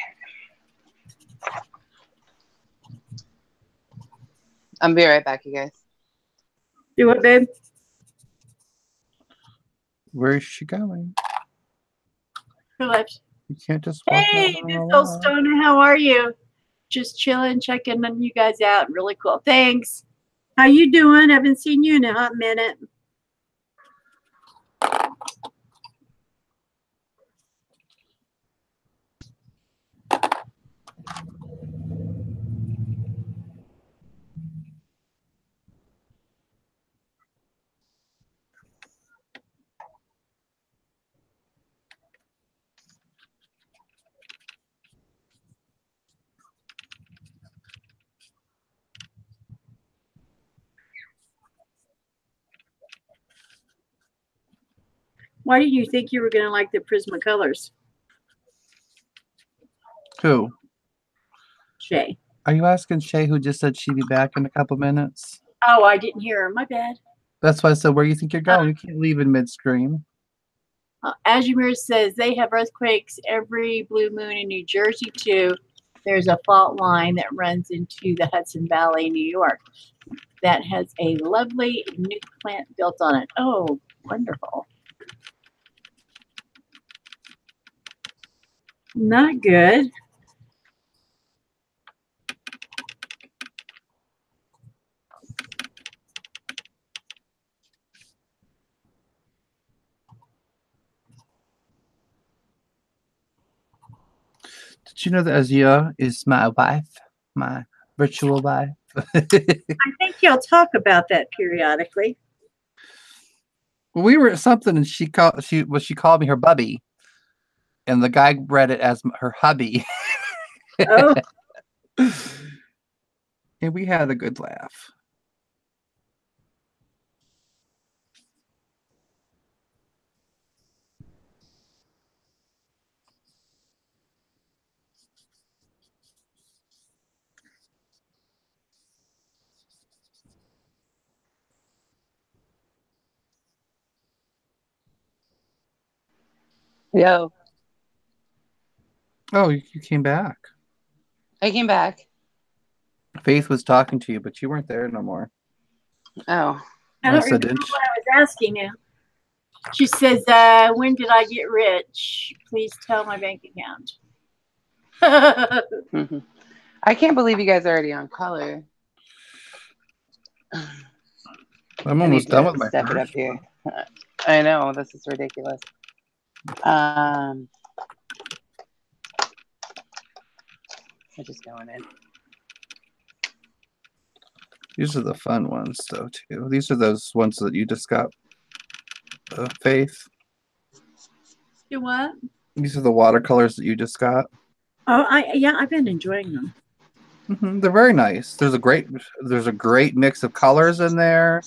[SPEAKER 2] I'll be right back, you guys.
[SPEAKER 1] Do it, babe.
[SPEAKER 3] Where is she going?
[SPEAKER 1] Who left?
[SPEAKER 3] You can't just walk
[SPEAKER 1] Hey,
[SPEAKER 3] out
[SPEAKER 1] this
[SPEAKER 3] on
[SPEAKER 1] old
[SPEAKER 3] a
[SPEAKER 1] stoner, how are you? Just chilling, checking on you guys out. Really cool. Thanks. How you doing? Haven't seen you in a hot minute. Why did you think you were going to like the Prismacolors?
[SPEAKER 3] Who?
[SPEAKER 1] Shay.
[SPEAKER 3] Are you asking Shay, who just said she'd be back in a couple minutes?
[SPEAKER 1] Oh, I didn't hear her. My bad.
[SPEAKER 3] That's why I said, where do you think you're going? You can't leave in midstream.
[SPEAKER 1] Azumir says they have earthquakes every blue moon in New Jersey, too. There's a fault line that runs into the Hudson Valley, New York, that has a lovely nuke plant built on it. Oh, wonderful. Not good.
[SPEAKER 3] Did you know that Azia is my wife? My virtual wife?
[SPEAKER 1] I think you'll talk about that periodically.
[SPEAKER 3] We were at something and she called me her bubby. And the guy read it as her hubby.
[SPEAKER 1] Oh.
[SPEAKER 3] And we had a good laugh.
[SPEAKER 2] Yo.
[SPEAKER 3] Oh, you came back.
[SPEAKER 2] I came back.
[SPEAKER 3] Faith was talking to you, but you weren't there no more.
[SPEAKER 2] Oh.
[SPEAKER 1] I don't remember what I was asking now. She says, when did I get rich? Please tell my bank account.
[SPEAKER 2] Mm-hmm. I can't believe you guys are already on color.
[SPEAKER 3] I'm almost done with my
[SPEAKER 2] step it up here. I know, this is ridiculous. I'm just going in.
[SPEAKER 3] These are the fun ones, though, too. These are those ones that you just got, Faith.
[SPEAKER 1] Do what?
[SPEAKER 3] These are the watercolors that you just got.
[SPEAKER 1] Oh, I've been enjoying them.
[SPEAKER 3] Mm-hmm. They're very nice. There's a great mix of colors in there.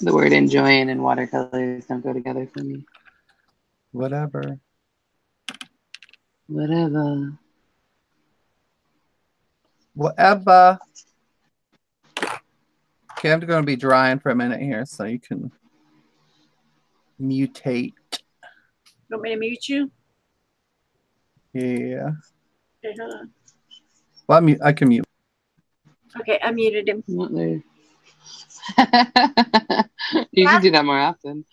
[SPEAKER 2] The word enjoying and watercolors don't go together for me.
[SPEAKER 3] Whatever. Okay, I'm going to be drying for a minute here so you can mutate.
[SPEAKER 1] You want me to mute you?
[SPEAKER 3] Yeah.
[SPEAKER 1] Okay, hold on.
[SPEAKER 3] Well, I can mute.
[SPEAKER 1] Okay, I muted him.
[SPEAKER 2] You should do that more often.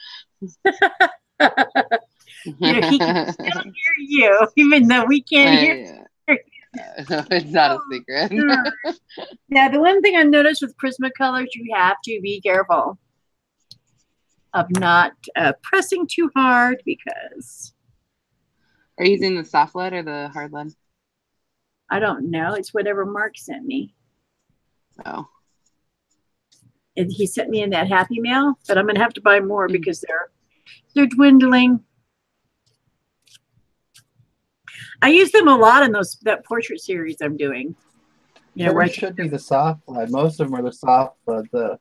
[SPEAKER 1] He can still hear you, even though we can't hear you.
[SPEAKER 2] No, it's not a secret.
[SPEAKER 1] Yeah, the one thing I noticed with Prismacolors, you have to be careful of not pressing too hard because.
[SPEAKER 2] Are you using the soft lead or the hard lead?
[SPEAKER 1] I don't know. It's whatever Mark sent me.
[SPEAKER 2] Oh.
[SPEAKER 1] And he sent me in that Happy Mail, but I'm going to have to buy more because they're dwindling. I use them a lot in that portrait series I'm doing. You know,
[SPEAKER 3] where should be the soft lead. Most of them are the soft lead. The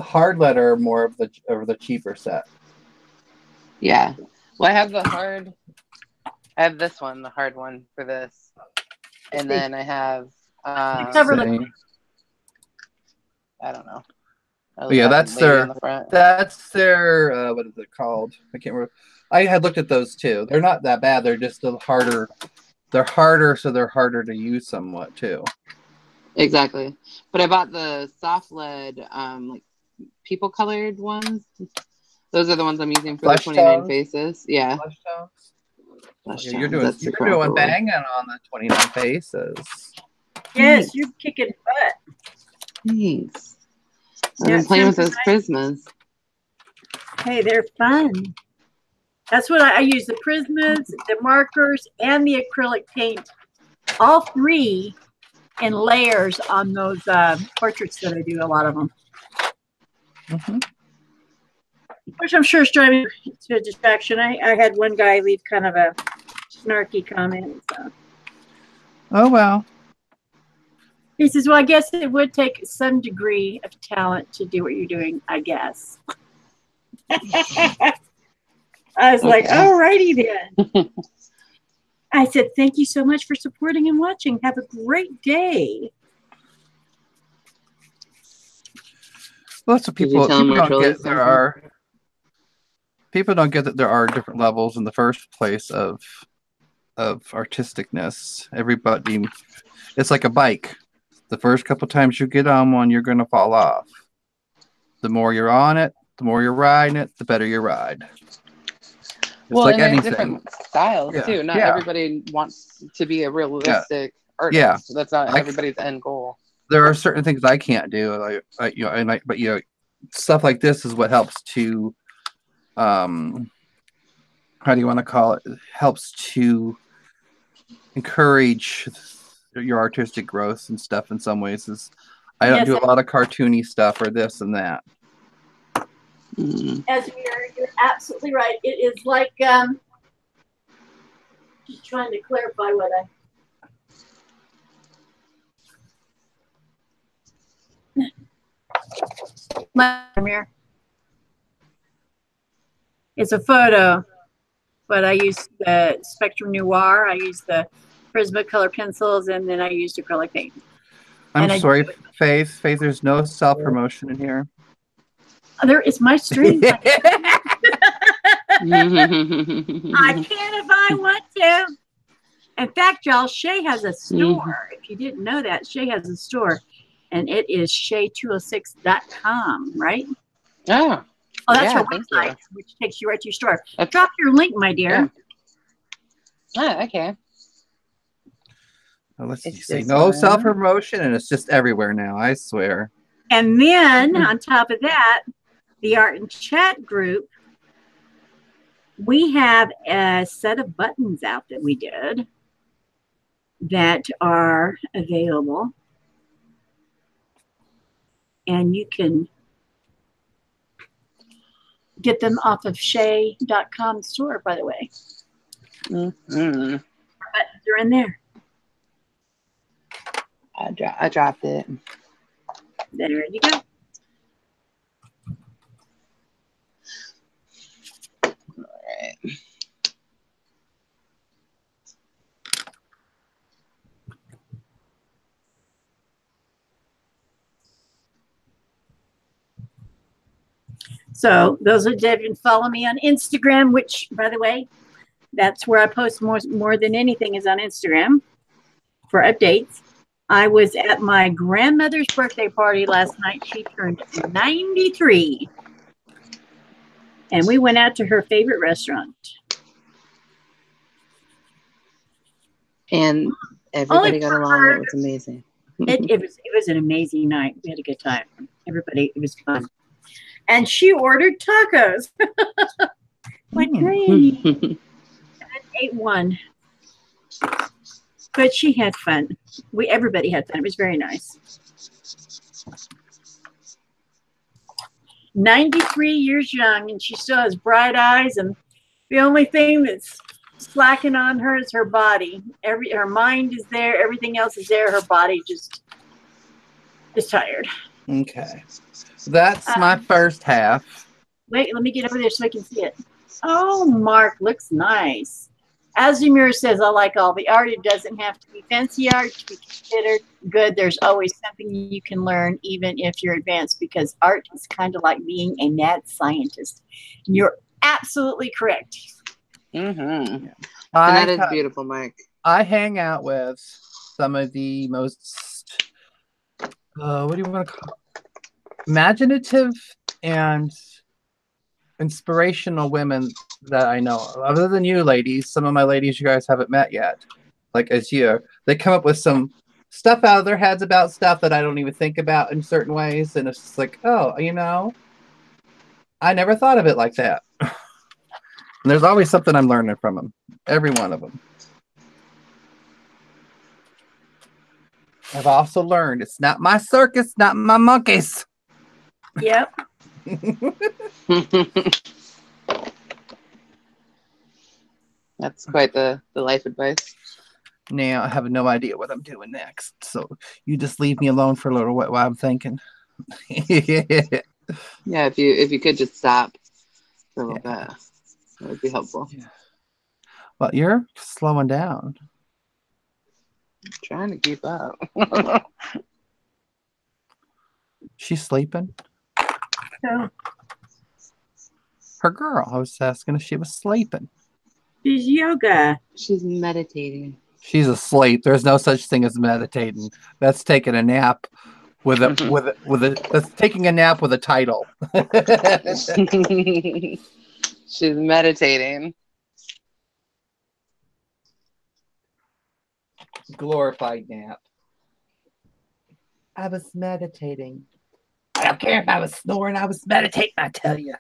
[SPEAKER 3] hard lead are more of the cheaper set.
[SPEAKER 2] Yeah. Well, I have this one, the hard one for this. And then I have I don't know.
[SPEAKER 3] Yeah, that's their what is it called? I can't remember. I had looked at those too. They're not that bad. They're just a harder. They're harder, so they're harder to use somewhat too.
[SPEAKER 2] Exactly. But I bought the soft lead, like people colored ones. Those are the ones I'm using for
[SPEAKER 3] Flesh
[SPEAKER 2] the 29
[SPEAKER 3] tones?
[SPEAKER 2] faces. Yeah.
[SPEAKER 3] Flesh tones.
[SPEAKER 2] Flesh
[SPEAKER 3] Yeah,
[SPEAKER 2] tones.
[SPEAKER 3] you're doing banging on the 29 faces.
[SPEAKER 1] Yes, you're kicking butt.
[SPEAKER 2] Thanks. I've been playing with those prismas.
[SPEAKER 1] Hey, they're fun. That's what I use, the prismas, the markers, and the acrylic paint. All three in layers on those portraits that I do, a lot of them. Which I'm sure is driving to a distraction. I had one guy leave kind of a snarky comment. So.
[SPEAKER 3] Oh, well.
[SPEAKER 1] He says, well, I guess it would take some degree of talent to do what you're doing, I guess. I was like, all righty then. I said, thank you so much for supporting and watching. Have a great day.
[SPEAKER 3] Well, that's what people don't get. People don't get that there are different levels in the first place of artisticness. Everybody, it's like a bike. The first couple times you get on one, you're going to fall off. The more you're on it, the more you're riding it, the better you ride. It's
[SPEAKER 2] well,
[SPEAKER 3] like
[SPEAKER 2] and there's
[SPEAKER 3] anything.
[SPEAKER 2] different styles too. Not everybody wants to be a realistic artist. Yeah. That's not everybody's end goal.
[SPEAKER 3] There are certain things I can't do, but stuff like this is what helps to, how do you want to call it? Helps to encourage your artistic growth and stuff. In some ways, I don't do a lot of cartoony stuff or this and that.
[SPEAKER 1] As you're absolutely right. It is like just trying to clarify what my mirror. It's a photo, but I use the Spectrum Noir. I use the Prismacolor pencils, and then I used acrylic paint.
[SPEAKER 3] I'm sorry, Faith. Faith, there's no self-promotion in here.
[SPEAKER 1] There is my stream. I can if I want to. In fact, y'all, Shay has a store. If you didn't know that, Shay has a store, and it is shay206.com, right?
[SPEAKER 2] Oh,
[SPEAKER 1] that's her website, which takes you right to your store. Drop your link, my dear.
[SPEAKER 2] Yeah. Oh, okay.
[SPEAKER 3] Well, let's see. No self-promotion, and it's just everywhere now, I swear.
[SPEAKER 1] And then, on top of that, the Art and Chat group, we have a set of buttons out that we did that are available. And you can get them off of shay.com store, by the way. Buttons are in there.
[SPEAKER 2] I dropped it.
[SPEAKER 1] There you go.
[SPEAKER 2] All right.
[SPEAKER 1] So those that didn't follow me on Instagram, which, by the way, that's where I post more than anything is on Instagram for updates. I was at my grandmother's birthday party last night. She turned 93. And we went out to her favorite restaurant.
[SPEAKER 2] And Everybody got along. It was amazing.
[SPEAKER 1] It was an amazing night. We had a good time. Everybody, it was fun. And she ordered tacos. Like, great. I ate one. But she had fun. Everybody had fun. It was very nice. 93 years young, and she still has bright eyes, and the only thing that's slacking on her is her body. Her mind is there, everything else is there. Her body just is tired.
[SPEAKER 3] Okay. That's my first half.
[SPEAKER 1] Wait, let me get over there so I can see it. Oh, Mark, looks nice. Azumir says, I like all the art. It doesn't have to be fancy art to be considered good. There's always something you can learn, even if you're advanced, because art is kind of like being a mad scientist. You're absolutely correct.
[SPEAKER 2] Mm-hmm. Yeah. And that is beautiful, Mike.
[SPEAKER 3] I hang out with some of the most, what do you want to call it? Imaginative and inspirational women that I know. Other than you ladies, some of my ladies you guys haven't met yet. Like as you, they come up with some stuff out of their heads about stuff that I don't even think about in certain ways. And it's just like, oh, you know, I never thought of it like that. And there's always something I'm learning from them. Every one of them. I've also learned it's not my circus, not my monkeys.
[SPEAKER 1] Yep.
[SPEAKER 2] That's quite the life advice.
[SPEAKER 3] Now I have no idea what I'm doing next, so you just leave me alone for a little while I'm thinking.
[SPEAKER 2] Yeah, if you could just stop for a little bit, that would be helpful.
[SPEAKER 3] Yeah. Well, you're slowing down.
[SPEAKER 2] I'm trying to keep up.
[SPEAKER 3] She's sleeping.
[SPEAKER 1] So,
[SPEAKER 3] her girl. I was asking if she was sleeping.
[SPEAKER 1] She's yoga.
[SPEAKER 2] She's meditating.
[SPEAKER 3] She's asleep. There's no such thing as meditating. That's taking a nap with a that's taking a nap with a title.
[SPEAKER 2] She's meditating.
[SPEAKER 3] Glorified nap. I was meditating. I don't care if I was snoring. I was meditating, I tell you.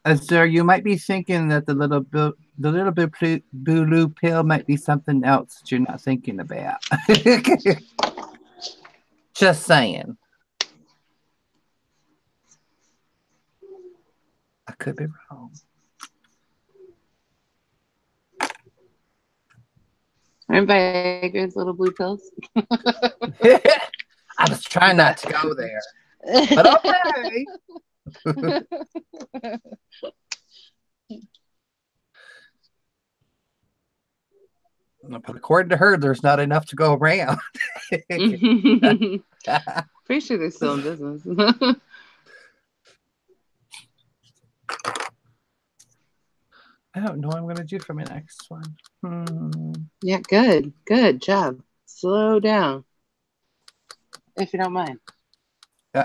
[SPEAKER 3] As there, you might be thinking that the little blue pill might be something else that you're not thinking about. Just saying. I could be wrong.
[SPEAKER 2] Aren't Viagra's little blue pills?
[SPEAKER 3] I was trying not to go there. But okay. But according to her, there's not enough to go around.
[SPEAKER 2] Pretty sure they're still in business.
[SPEAKER 3] I don't know what I'm going to do for my next one.
[SPEAKER 2] Yeah, good job. Slow down, if you don't mind.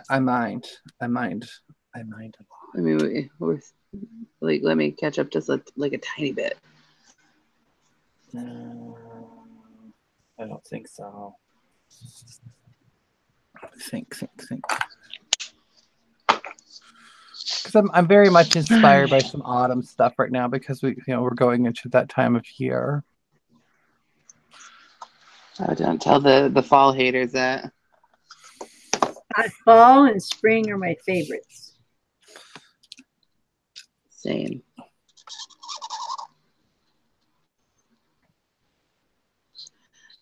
[SPEAKER 3] I mind a lot.
[SPEAKER 2] I mean, we're like, let me catch up just like a tiny bit.
[SPEAKER 3] I don't think so. Think. Because I'm very much inspired by some autumn stuff right now because we're going into that time of year.
[SPEAKER 2] Oh, don't tell the fall haters that.
[SPEAKER 1] Fall and spring are my favorites.
[SPEAKER 2] Same.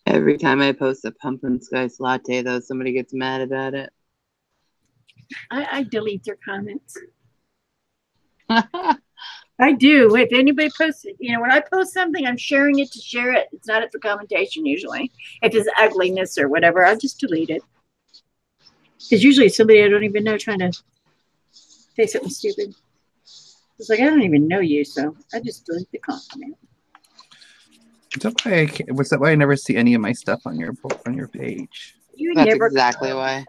[SPEAKER 2] Every time I post a pumpkin spice latte, though, somebody gets mad about it.
[SPEAKER 1] I delete their comments. I do. If anybody posts it, when I post something, I'm sharing it to share it. It's not for commentation usually. If it's ugliness or whatever, I'll just delete it. Because usually it's somebody I don't even know trying to say something stupid. It's like, I don't even know you, so I just delete the comment.
[SPEAKER 3] Was that why I never see any of my stuff on your page?
[SPEAKER 2] That's exactly why.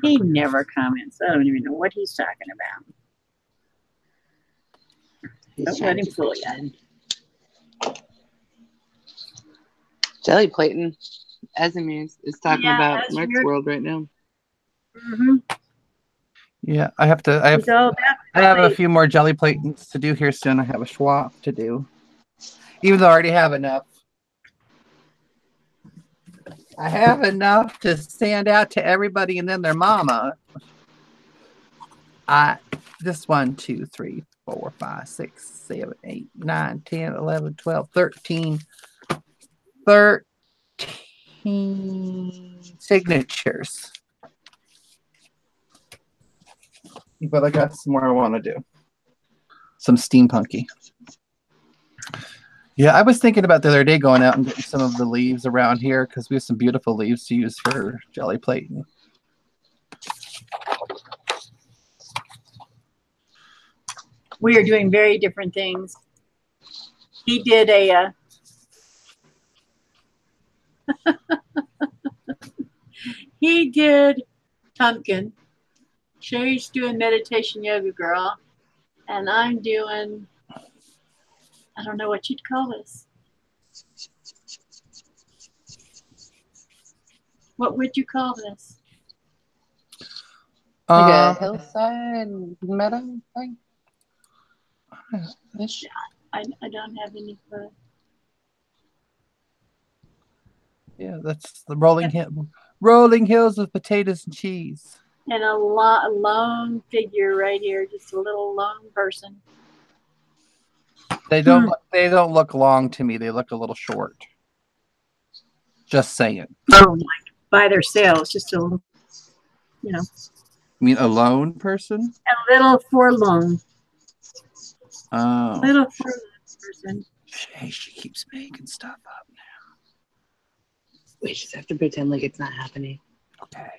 [SPEAKER 1] He never comments. I don't even know what he's talking about. Don't let him fool you.
[SPEAKER 2] Jelly plating. Esimir is talking about Mark's world right now.
[SPEAKER 1] Mm-hmm.
[SPEAKER 3] Yeah, I have a few more jelly platings to do here soon. I have a swap to do. Even though I already have enough. I have enough to stand out to everybody and then their mama. This 1, 2, 3, 4, 5, 6, 7, 8, 9, 10, 11, 12, 13 signatures. But I got some more I want to do. Some steampunky. Yeah, I was thinking about the other day going out and getting some of the leaves around here because we have some beautiful leaves to use for jelly plating.
[SPEAKER 1] We are doing very different things. He did he did pumpkin. Sherry's doing meditation yoga girl. And I'm doing, I don't know what you'd call this. What would you call this?
[SPEAKER 2] Like a hillside meadow thing?
[SPEAKER 1] I don't have any clue.
[SPEAKER 3] Yeah, that's the rolling hills with potatoes and cheese.
[SPEAKER 1] And a lone figure right here, just a little lone person.
[SPEAKER 3] They don't look long to me. They look a little short. Just saying.
[SPEAKER 1] Oh, like by themselves, just a little, you know.
[SPEAKER 3] You mean a lone person?
[SPEAKER 1] A little forlorn.
[SPEAKER 3] Oh.
[SPEAKER 1] A little forlorn person.
[SPEAKER 3] She keeps making stuff up now.
[SPEAKER 2] We just have to pretend like it's not happening.
[SPEAKER 3] Okay.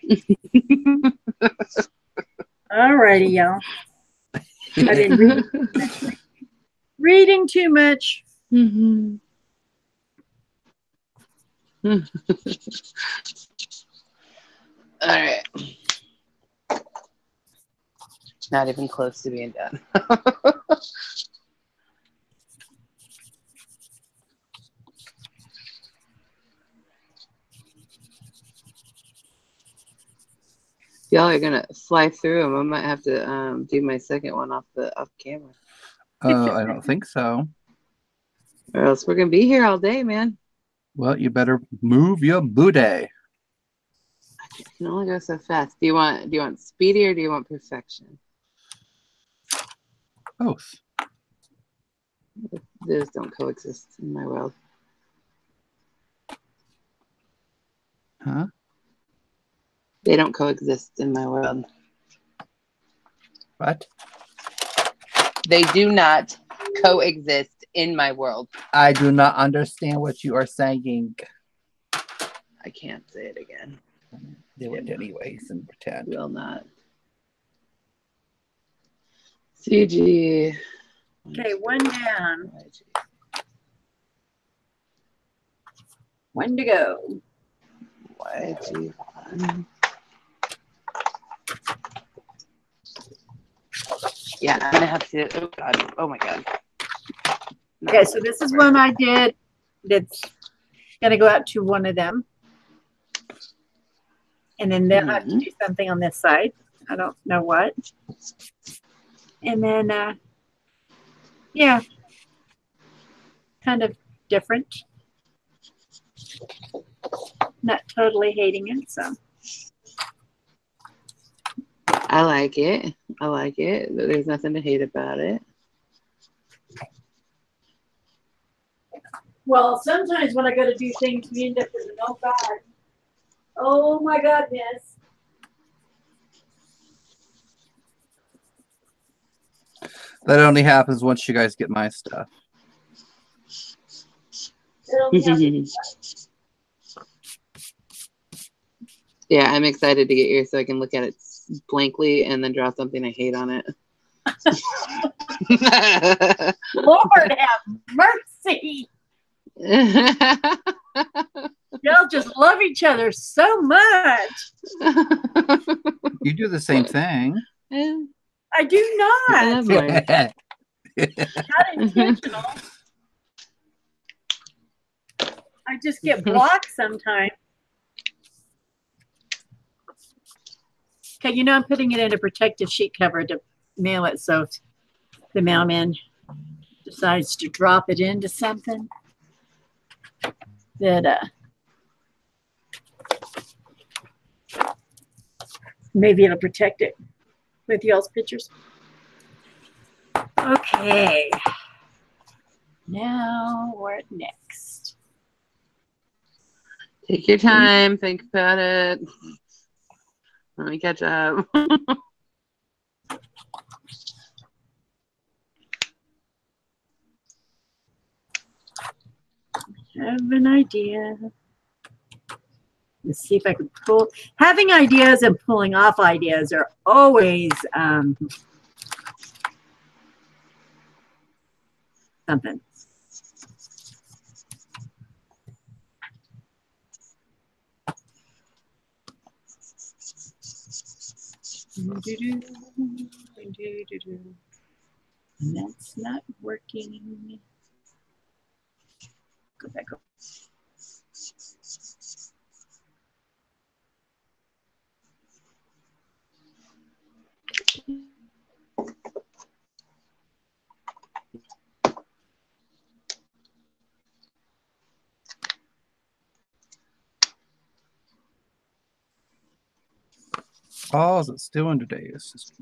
[SPEAKER 1] Alrighty, y'all. I didn't reading too much.
[SPEAKER 2] Mm-hmm. All right. Not even close to being done. Y'all are gonna fly through them. I might have to do my second one off camera.
[SPEAKER 3] I don't think so.
[SPEAKER 2] Or else we're gonna be here all day, man.
[SPEAKER 3] Well, you better move your booty.
[SPEAKER 2] I can only go so fast. Do you want speedy or do you want perfection?
[SPEAKER 3] Both.
[SPEAKER 2] Those don't coexist in my world.
[SPEAKER 3] Huh?
[SPEAKER 2] They don't coexist in my world.
[SPEAKER 3] What?
[SPEAKER 2] They do not coexist in my world.
[SPEAKER 3] I do not understand what you are saying.
[SPEAKER 2] I can't say it again.
[SPEAKER 3] Do it anyways and pretend.
[SPEAKER 2] Will not. CG.
[SPEAKER 1] Okay, one down. One to go.
[SPEAKER 2] YG1. Yeah, I'm gonna have to. Oh god. Oh my god.
[SPEAKER 1] No. Okay, so this is one I did. That's gonna go out to one of them, and then they'll have to do something on this side. I don't know what. And then, yeah, kind of different. Not totally hating it, so.
[SPEAKER 2] I like it. I like it. There's nothing to hate about it.
[SPEAKER 1] Well, sometimes when I go to do things, we end up with an oh God. Oh my goodness.
[SPEAKER 3] That only happens once you guys get my stuff.
[SPEAKER 2] Yeah, I'm excited to get yours so I can look at it blankly and then draw something I hate on it.
[SPEAKER 1] Lord have mercy. Y'all just love each other so much.
[SPEAKER 3] You do the same thing.
[SPEAKER 1] I do not.
[SPEAKER 2] Boy.
[SPEAKER 1] Not intentional. I just get blocked sometimes. Okay, you know I'm putting it in a protective sheet cover to mail it, so if the mailman decides to drop it into something that maybe it'll protect it with y'all's pictures. Okay. Now what next?
[SPEAKER 2] Take your time, think about it. Let me catch up.
[SPEAKER 1] I have an idea. Let's see if I can pull. Having ideas and pulling off ideas are always something. And that's not working. Go back up.
[SPEAKER 3] How is it doing today? It's just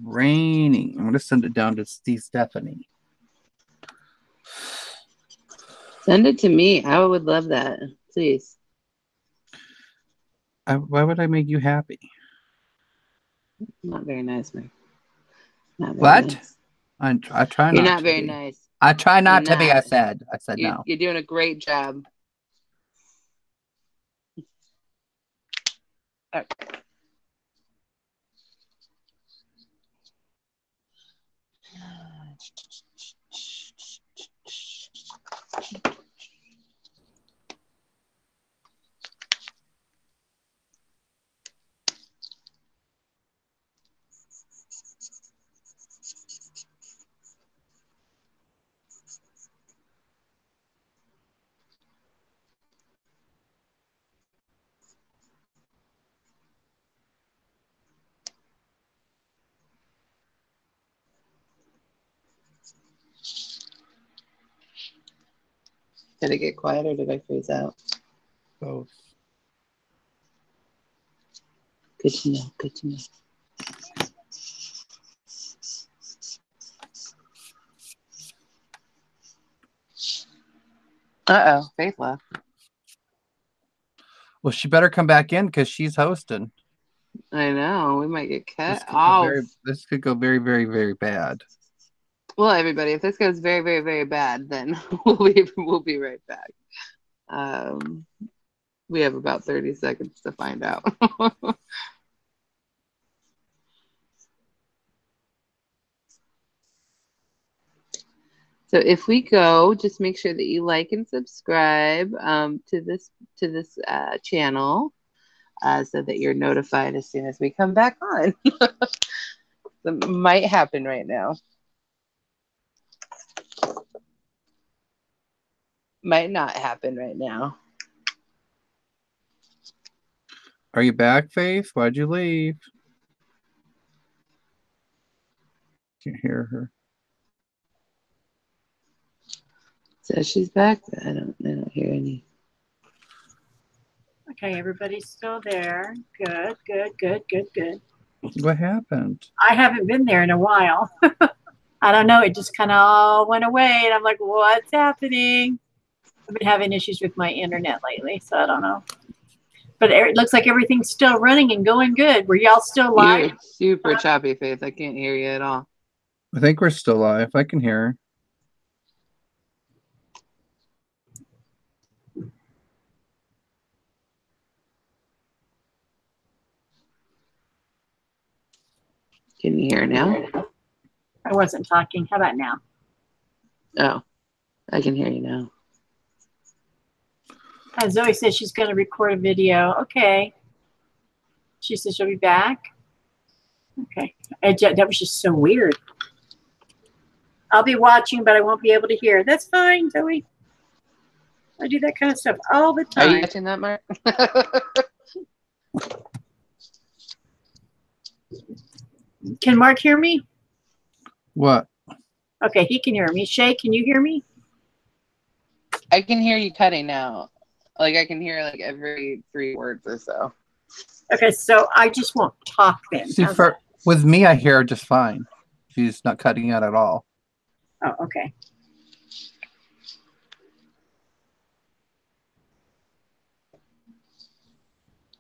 [SPEAKER 3] raining. I'm going to send it down to Stephanie.
[SPEAKER 2] Send it to me. I would love that. Please.
[SPEAKER 3] Why would I make you happy?
[SPEAKER 2] Not very nice, Mike. Not very
[SPEAKER 3] What?
[SPEAKER 2] Nice.
[SPEAKER 3] I try not
[SPEAKER 2] You're not
[SPEAKER 3] to
[SPEAKER 2] very
[SPEAKER 3] be.
[SPEAKER 2] nice.
[SPEAKER 3] I try not
[SPEAKER 2] You're
[SPEAKER 3] to be,
[SPEAKER 2] not.
[SPEAKER 3] I said. I said no.
[SPEAKER 2] You're doing a great job. Okay. Did it get quiet or did I freeze out?
[SPEAKER 3] Both.
[SPEAKER 2] Good to know. Good to know. Uh-oh. Faith left.
[SPEAKER 3] Well, she better come back in because she's hosting.
[SPEAKER 2] I know. We might get cut
[SPEAKER 3] This could go very, very, very bad.
[SPEAKER 2] Well, everybody, if this goes very, very, very bad, then we'll be right back. We have about 30 seconds to find out. So if we go, just make sure that you like and subscribe to this channel so that you're notified as soon as we come back on. That might happen right now. Might not happen right now.
[SPEAKER 3] Are you back, Faith? Why'd you leave? Can't hear her.
[SPEAKER 2] So she's back. I don't hear any.
[SPEAKER 1] Okay, everybody's still there. Good, good, good, good, good.
[SPEAKER 3] What happened?
[SPEAKER 1] I haven't been there in a while. I don't know. It just kind of all went away. And I'm like, what's happening? I've been having issues with my internet lately, so I don't know. But it looks like everything's still running and going good. Were y'all still live?
[SPEAKER 2] You're super choppy, Faith. I can't hear you at all.
[SPEAKER 3] I think we're still live. I can hear her.
[SPEAKER 2] Can you hear now?
[SPEAKER 1] I wasn't talking. How about now?
[SPEAKER 2] Oh, I can hear you now.
[SPEAKER 1] Zoe says she's going to record a video. Okay. She says she'll be back. Okay. That was just so weird. I'll be watching, but I won't be able to hear. That's fine, Zoe. I do that kind of stuff all the time.
[SPEAKER 2] Are you watching that, Mark?
[SPEAKER 1] Can Mark hear me?
[SPEAKER 3] What?
[SPEAKER 1] Okay, he can hear me. Shay, can you hear me?
[SPEAKER 2] I can hear you cutting out. Like, I can hear, like, every 3 words or so.
[SPEAKER 1] Okay, so I just won't talk then.
[SPEAKER 3] See, with me, I hear her just fine. She's not cutting out at all.
[SPEAKER 1] Oh, okay.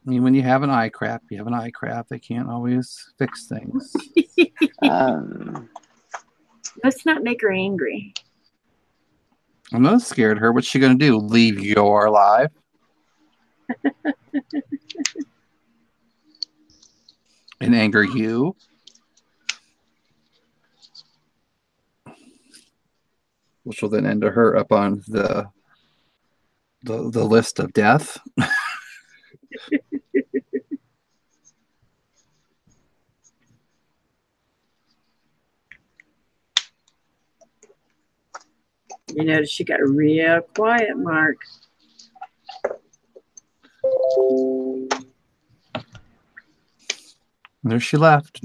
[SPEAKER 3] I mean, when you have an eye crap, you have an eye crap. They can't always fix things.
[SPEAKER 1] Let's not make her angry.
[SPEAKER 3] I'm not scared of her. What's she going to do? Leave your life? And anger you? Which will then end her up on the list of death.
[SPEAKER 1] You notice she got real quiet, Mark.
[SPEAKER 3] There she left.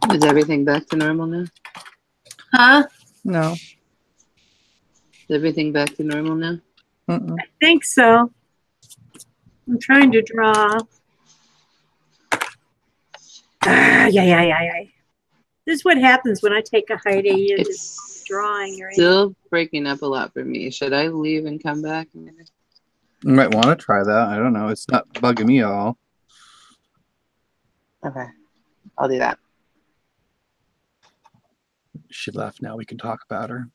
[SPEAKER 2] Is everything back to normal now?
[SPEAKER 1] Huh?
[SPEAKER 3] No.
[SPEAKER 2] Is everything back to normal now?
[SPEAKER 3] Mm-mm.
[SPEAKER 1] I think so. I'm trying to draw. Yeah. This is what happens when I take a hiatus.
[SPEAKER 2] It's
[SPEAKER 1] Drawing or
[SPEAKER 2] still breaking up a lot for me. Should I leave and come back?
[SPEAKER 3] You might want to try that. I don't know. It's not bugging me at all.
[SPEAKER 2] Okay. I'll do that.
[SPEAKER 3] She left. Now we can talk about her.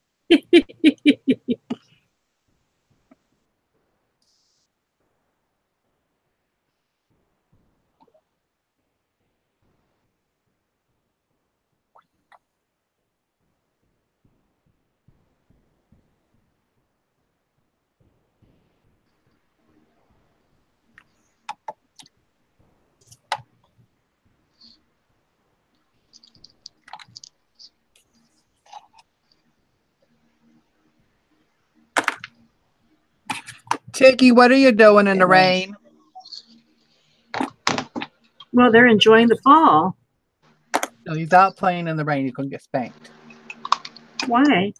[SPEAKER 3] Tiggy, what are you doing in the rain?
[SPEAKER 1] Well, they're enjoying the fall.
[SPEAKER 3] No, he's out playing in the rain. He's going to get spanked.
[SPEAKER 1] Why?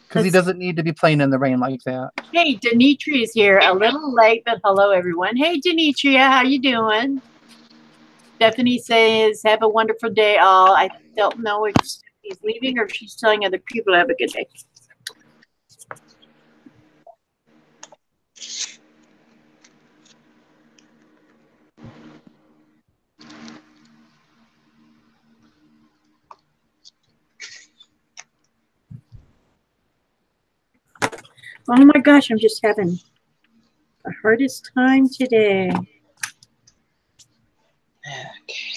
[SPEAKER 3] Because he doesn't need to be playing in the rain like that.
[SPEAKER 1] Hey, Demetri is here. A little late, but hello, everyone. Hey, Demetria, how you doing? Stephanie says, have a wonderful day, all. I don't know if she's leaving or if she's telling other people to have a good day. Oh my gosh, I'm just having the hardest time today.
[SPEAKER 2] Okay.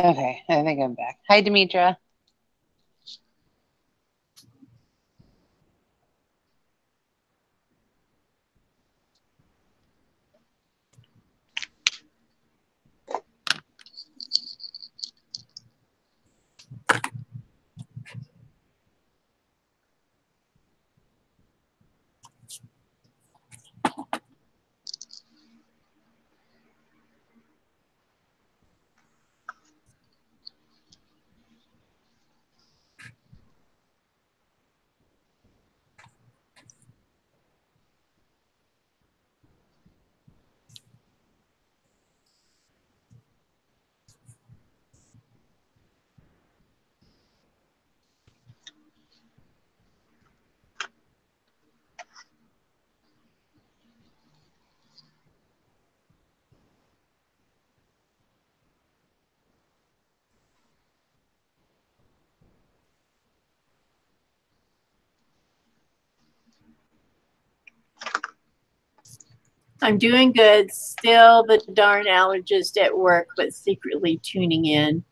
[SPEAKER 2] Okay, I think I'm back. Hi, Demetra.
[SPEAKER 1] I'm doing good. Still the darn allergist at work, but secretly tuning in.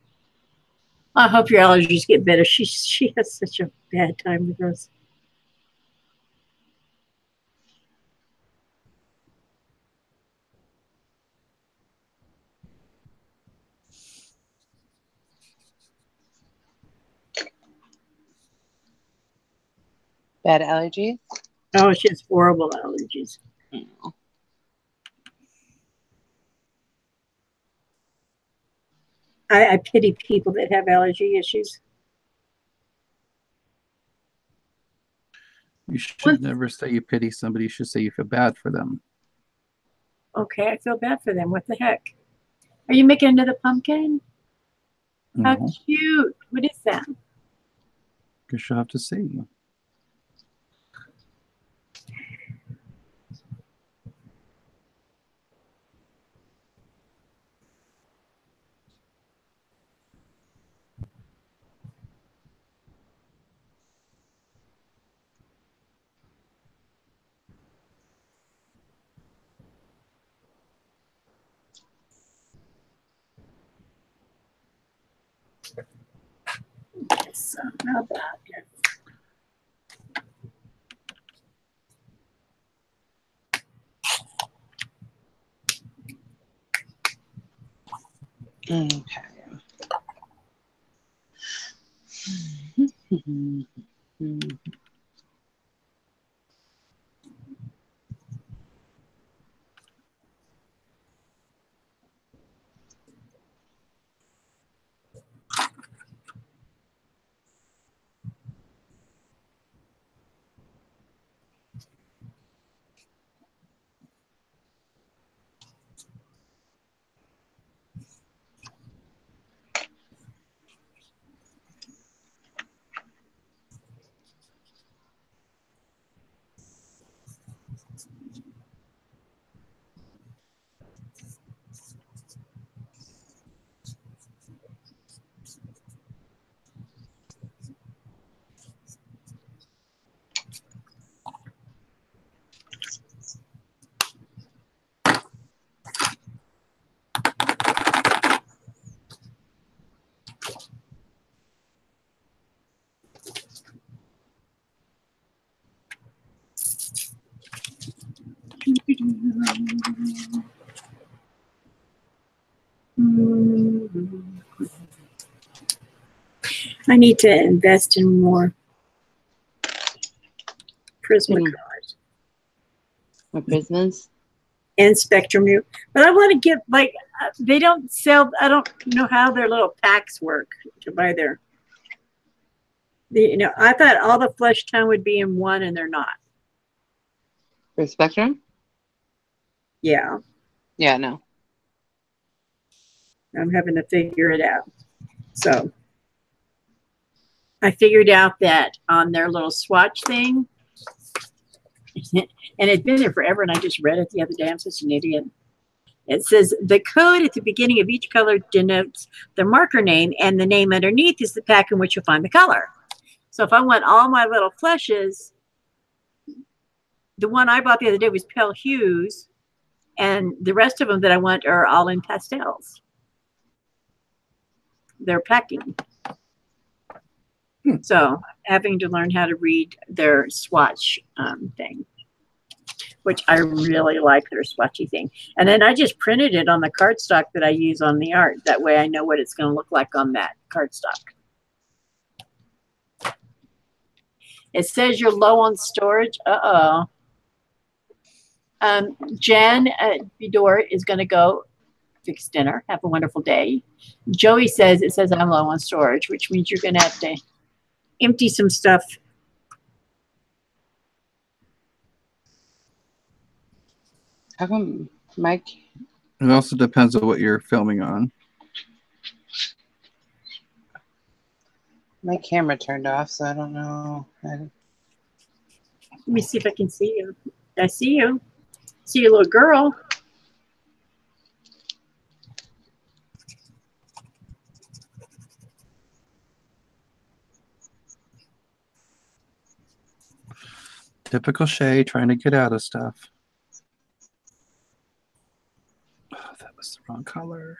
[SPEAKER 1] I hope your allergies get better. She has such a bad time with us.
[SPEAKER 2] Bad allergies?
[SPEAKER 1] Oh, she has horrible allergies.
[SPEAKER 2] Oh.
[SPEAKER 1] I pity people that have allergy issues.
[SPEAKER 3] You should never say you pity somebody. You should say you feel bad for them.
[SPEAKER 1] Okay, I feel bad for them. What the heck? Are you making another pumpkin?
[SPEAKER 3] No.
[SPEAKER 1] How cute. What is that?
[SPEAKER 3] Guess you'll have to see.
[SPEAKER 1] So, how about it?
[SPEAKER 2] Okay.
[SPEAKER 1] I need to invest in more Prismacolors
[SPEAKER 2] What prismas?
[SPEAKER 1] and Spectrum New. But I want to get like they don't sell. I don't know how their little packs work to buy their. I thought all the flesh tone would be in one, and they're not.
[SPEAKER 2] For Spectrum?
[SPEAKER 1] Yeah,
[SPEAKER 2] Yeah, no.
[SPEAKER 1] I'm having to figure it out. So I figured out that on their little swatch thing, and it's been there forever, and I just read it the other day. I'm such an idiot. It says the code at the beginning of each color denotes the marker name, and the name underneath is the pack in which you'll find the color. So if I want all my little fleshes, the one I bought the other day was pale hues, and the rest of them that I want are all in pastels. their packing. So having to learn how to read their swatch thing, which I really like their swatchy thing. And then I just printed it on the cardstock that I use on the art. That way I know what it's going to look like on that cardstock. It says you're low on storage. Uh-oh. Jen Bedore is going to go fix dinner. Have a wonderful day. Joey says, it says I'm low on storage, which means you're going to have to empty some stuff.
[SPEAKER 2] How come Mike?
[SPEAKER 3] It also depends on what you're filming on.
[SPEAKER 2] My camera turned off, so I don't know.
[SPEAKER 1] Let me see if I can see you. I see you. See your little girl.
[SPEAKER 3] Typical Shay trying to get out of stuff. Oh, that was the wrong color.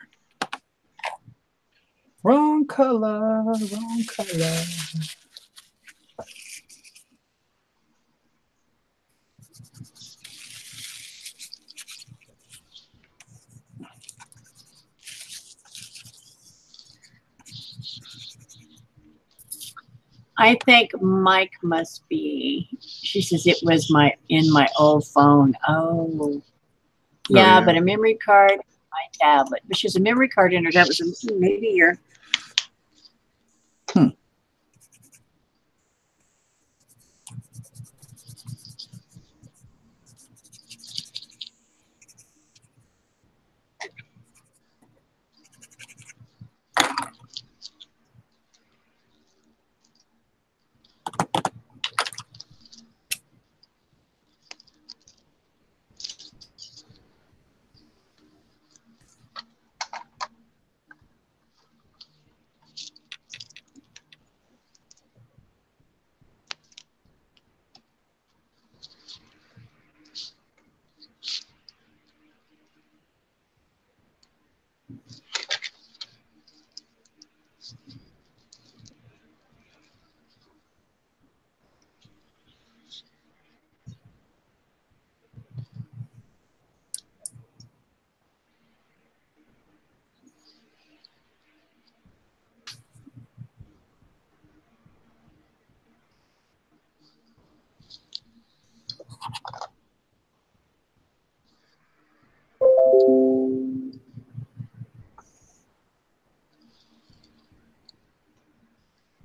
[SPEAKER 3] Wrong color, wrong color.
[SPEAKER 1] I think Mike must be. She says it was in my old phone. Oh, yeah, but a memory card, my tablet. But she has a memory card in her. That was maybe your.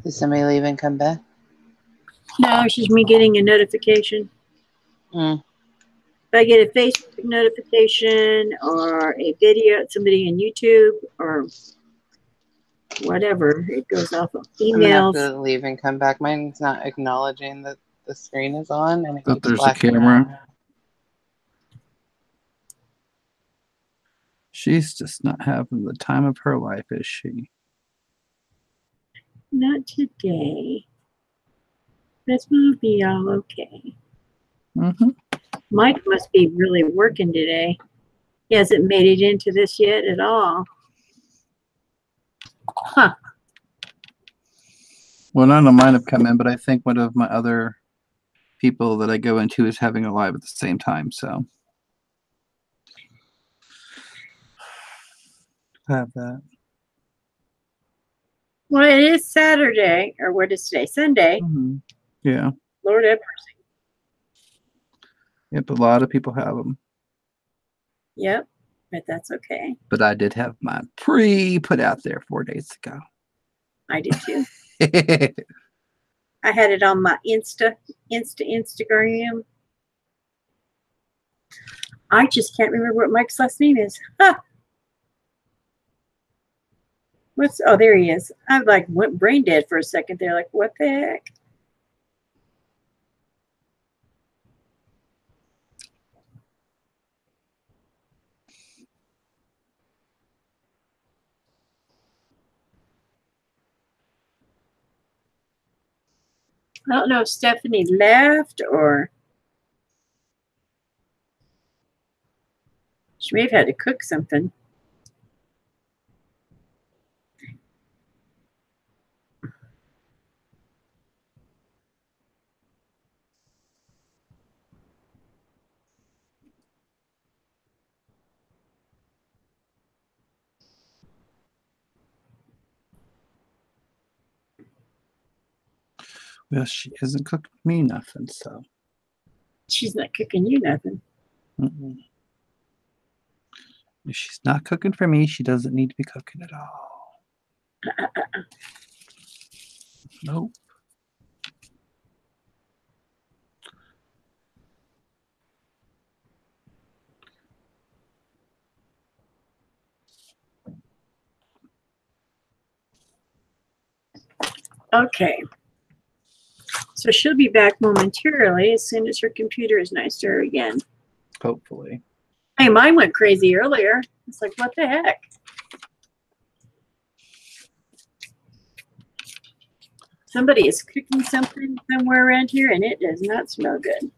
[SPEAKER 2] Did somebody leave and come back?
[SPEAKER 1] No, she's me getting a notification. If I get a Facebook notification or a video, somebody on YouTube or whatever, it goes off of emails.
[SPEAKER 2] I'm gonna have to leave and come back. Mine's not acknowledging that the screen is on, and it
[SPEAKER 3] That
[SPEAKER 2] keeps
[SPEAKER 3] there's a
[SPEAKER 2] flashing
[SPEAKER 3] camera.
[SPEAKER 2] out.
[SPEAKER 3] She's just not having the time of her life, is she?
[SPEAKER 1] Not today. This will be all okay. Mike must be really working today. He hasn't made it into this yet at all. Huh.
[SPEAKER 3] Well, none of mine have come in, but I think one of my other people that I go into is having a live at the same time, so have that.
[SPEAKER 1] Well, it is Saturday, or what is today? Sunday.
[SPEAKER 3] Yeah.
[SPEAKER 1] Lord have mercy.
[SPEAKER 3] Yep, a lot of people have them.
[SPEAKER 1] Yep, but that's okay.
[SPEAKER 3] But I did have mine put out there 4 days ago.
[SPEAKER 1] I did too. I had it on my Instagram. I just can't remember what Mike's last name is. Huh. Oh, there he is. I went brain dead for a second there. Like, what the heck? I don't know if Stephanie left or she may have had to cook something.
[SPEAKER 3] Well, she isn't cooking me nothing, so.
[SPEAKER 1] She's not cooking you nothing.
[SPEAKER 3] Mm-mm. If she's not cooking for me, she doesn't need to be cooking at all. Nope.
[SPEAKER 1] Okay. So she'll be back momentarily as soon as her computer is nice to her again.
[SPEAKER 3] Hopefully.
[SPEAKER 1] Hey, mine went crazy earlier. It's like, what the heck? Somebody is cooking something somewhere around here, and it does not smell good.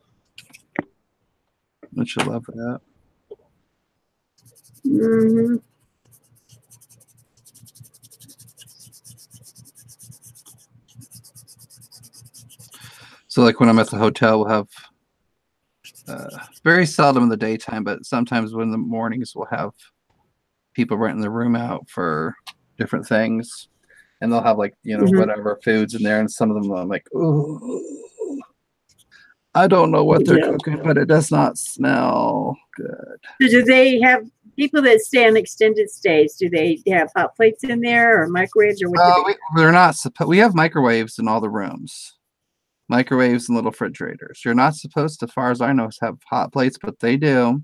[SPEAKER 3] Don't you love that?
[SPEAKER 1] Mm-hmm.
[SPEAKER 3] So, like when I'm at the hotel, we'll have very seldom in the daytime, but sometimes when the mornings we'll have people renting the room out for different things, and they'll have like whatever foods in there, and some of them I'm like, ooh, I don't know what they're cooking, but it does not smell good.
[SPEAKER 1] So do they have people that stay on extended stays? Do they have hot plates in there or microwaves or what?
[SPEAKER 3] They're not supposed. We have microwaves in all the rooms. Microwaves and little refrigerators. You're not supposed to, as far as I know, have hot plates, but they do.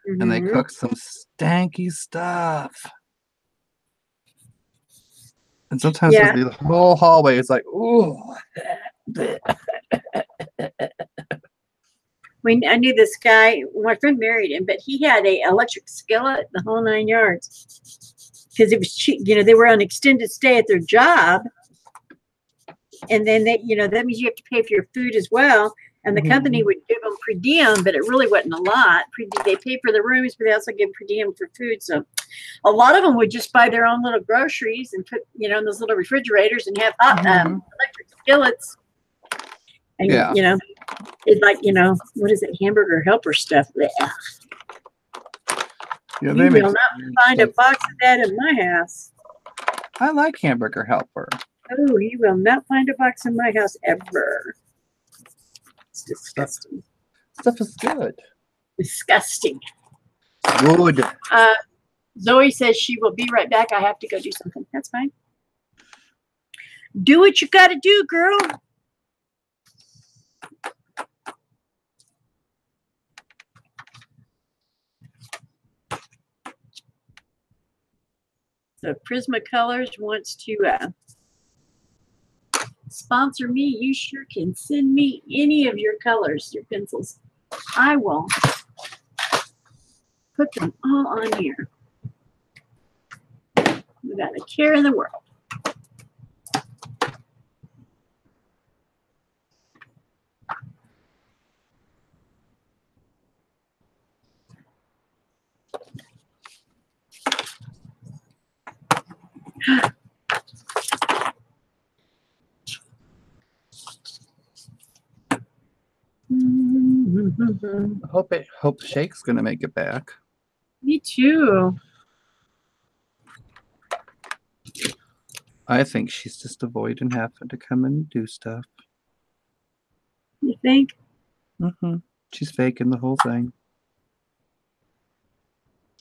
[SPEAKER 3] Mm-hmm. And they cook some stanky stuff. And sometimes the whole hallway is like, ooh.
[SPEAKER 1] I knew this guy, my friend married him, but he had a electric skillet, the whole 9 yards. Because it was cheap. They were on extended stay at their job. And then that means you have to pay for your food as well. And the company would give them per diem, but it really wasn't a lot. They paid for the rooms, but they also give per diem for food. So a lot of them would just buy their own little groceries and put, in those little refrigerators and have hot electric skillets. And, it's like, what is it? Hamburger helper stuff. Yeah, you will not find a box of that in my house.
[SPEAKER 3] I like hamburger helper.
[SPEAKER 1] Oh, you will not find a box in my house ever. It's disgusting.
[SPEAKER 3] Stuff is good.
[SPEAKER 1] Disgusting.
[SPEAKER 3] Good.
[SPEAKER 1] Zoe says she will be right back. I have to go do something. That's fine. Do what you got to do, girl. So Prismacolors wants to sponsor me. You sure can send me any of your colors, your pencils. I will put them all on here without a care in the world.
[SPEAKER 3] Hope Shake's gonna make it back.
[SPEAKER 1] Me too.
[SPEAKER 3] I think she's just avoiding having to come and do stuff.
[SPEAKER 1] You think?
[SPEAKER 3] Mm-hmm. She's faking the whole thing.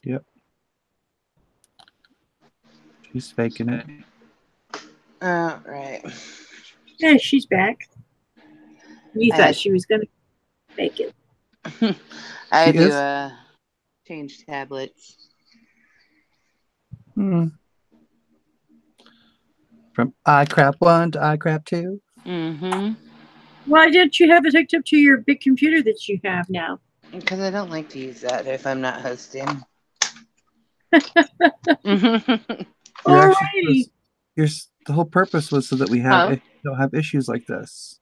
[SPEAKER 3] Yep. She's faking it.
[SPEAKER 2] Oh, right.
[SPEAKER 1] Yeah, she's back. You thought she was going to fake it.
[SPEAKER 2] I do change tablets.
[SPEAKER 3] From iCrap 1 to iCrap 2.
[SPEAKER 2] Mm-hmm.
[SPEAKER 1] Why didn't you have it hooked up to your big computer that you have now?
[SPEAKER 2] Because I don't like to use that if I'm not hosting.
[SPEAKER 1] Alrighty.
[SPEAKER 3] The whole purpose was so that we don't have issues like this.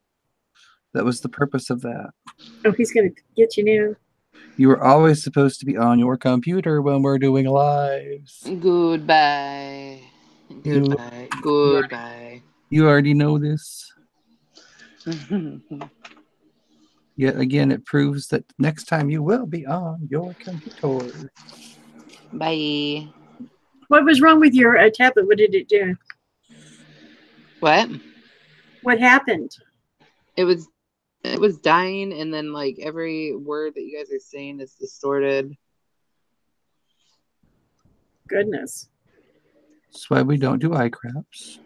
[SPEAKER 3] That was the purpose of that.
[SPEAKER 1] Oh, he's going to get you now.
[SPEAKER 3] You were always supposed to be on your computer when we're doing lives.
[SPEAKER 2] Goodbye. Goodbye. Goodbye.
[SPEAKER 3] You already know this. Yet again, it proves that next time you will be on your computer.
[SPEAKER 2] Bye.
[SPEAKER 1] What was wrong with your tablet? What did it do?
[SPEAKER 2] What?
[SPEAKER 1] What happened?
[SPEAKER 2] It was dying, and then like every word that you guys are saying is distorted.
[SPEAKER 1] Goodness.
[SPEAKER 3] That's why we don't do eye craps.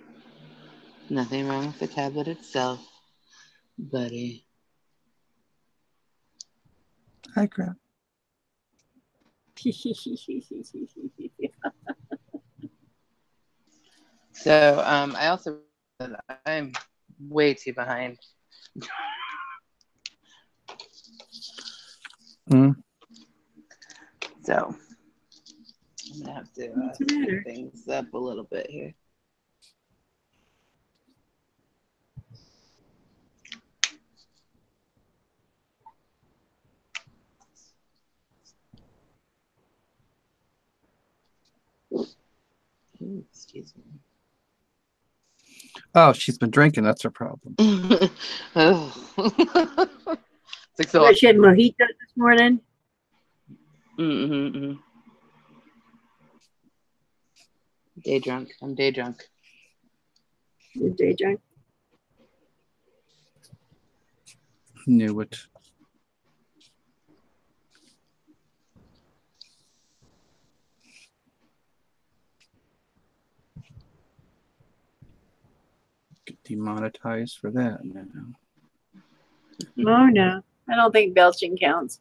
[SPEAKER 2] Nothing wrong with the tablet itself, buddy.
[SPEAKER 3] Eye crap.
[SPEAKER 2] So I also I'm way too behind. So I'm gonna have to speed things up a little bit here. Ooh, excuse me.
[SPEAKER 3] Oh, she's been drinking. That's her problem.
[SPEAKER 2] Oh. It's
[SPEAKER 1] So she had mojito this morning.
[SPEAKER 2] Day drunk. I'm day drunk.
[SPEAKER 1] You're day drunk.
[SPEAKER 3] Knew it. Get demonetized for that now.
[SPEAKER 1] Oh no, I don't think belching counts.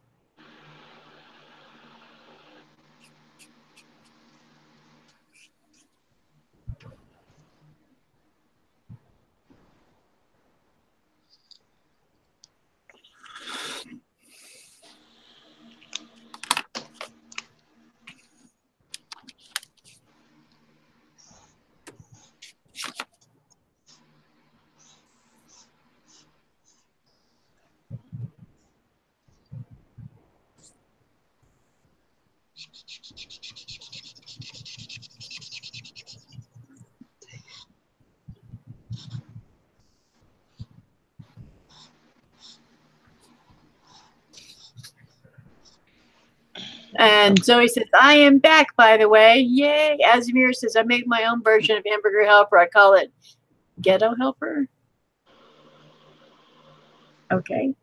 [SPEAKER 1] And Zoe says, I am back, by the way. Yay. Azmir says, I make my own version of Hamburger Helper. I call it Ghetto Helper. Okay.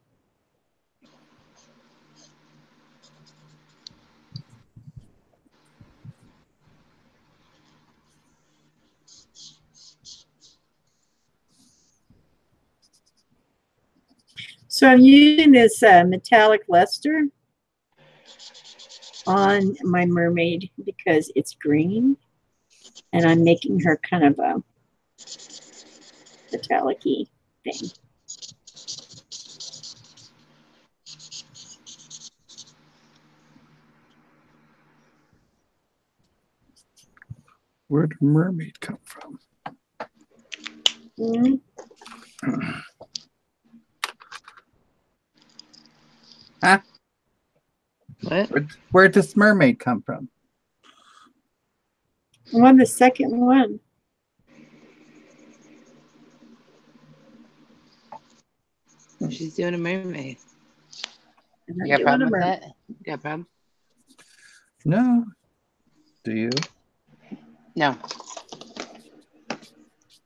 [SPEAKER 1] So I'm using this metallic luster on my mermaid because it's green, and I'm making her kind of a metallic-y thing.
[SPEAKER 3] Where did mermaid come from? Huh?
[SPEAKER 2] What?
[SPEAKER 3] Where does mermaid come from?
[SPEAKER 1] On the second one.
[SPEAKER 2] She's doing a mermaid.
[SPEAKER 1] You
[SPEAKER 2] got a problem with that? You got a problem?
[SPEAKER 3] No. Do you?
[SPEAKER 2] No.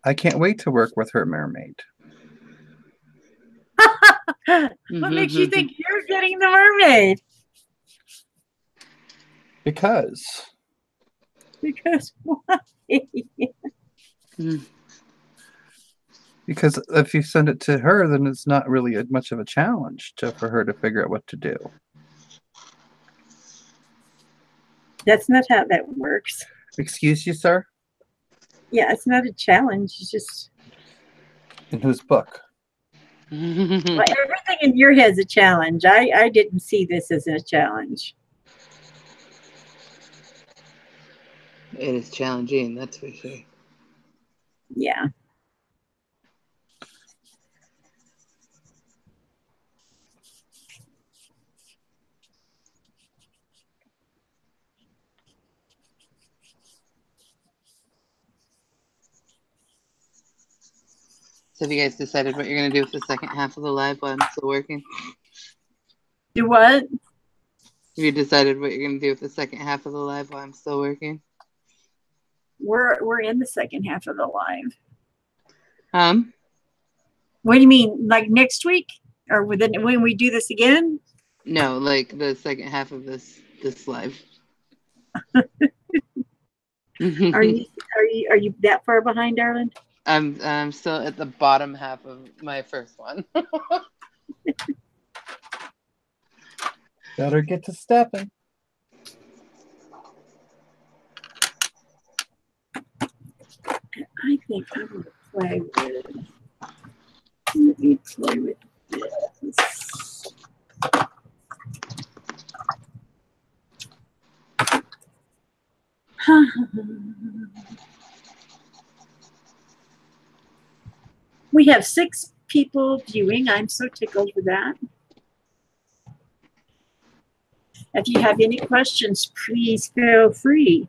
[SPEAKER 3] I can't wait to work with her mermaid.
[SPEAKER 1] What makes you think you're getting the mermaid?
[SPEAKER 3] Because
[SPEAKER 1] why?
[SPEAKER 3] Because if you send it to her, then it's not really much of a challenge for her to figure out what to do.
[SPEAKER 1] That's not how that works.
[SPEAKER 3] Excuse you, sir?
[SPEAKER 1] Yeah, it's not a challenge. It's just...
[SPEAKER 3] In whose book?
[SPEAKER 1] Well, everything in your head's a challenge. I didn't see this as a challenge.
[SPEAKER 2] It is challenging, that's for sure.
[SPEAKER 1] Yeah.
[SPEAKER 2] So have you guys decided what you're going to do with the second half of the live while I'm still working?
[SPEAKER 1] Do what?
[SPEAKER 2] Have you decided what you're going to do with the second half of the live while I'm still working?
[SPEAKER 1] We're in the second half of the live. What do you mean? Like next week? Or within, when we do this again?
[SPEAKER 2] No, like the second half of this live.
[SPEAKER 1] Are you that far behind, darling?
[SPEAKER 2] I'm still at the bottom half of my first one.
[SPEAKER 3] Better get to stepping.
[SPEAKER 1] I think I'm going to play with. Let me play with this. We have 6 people viewing. I'm so tickled with that. If you have any questions, please feel free.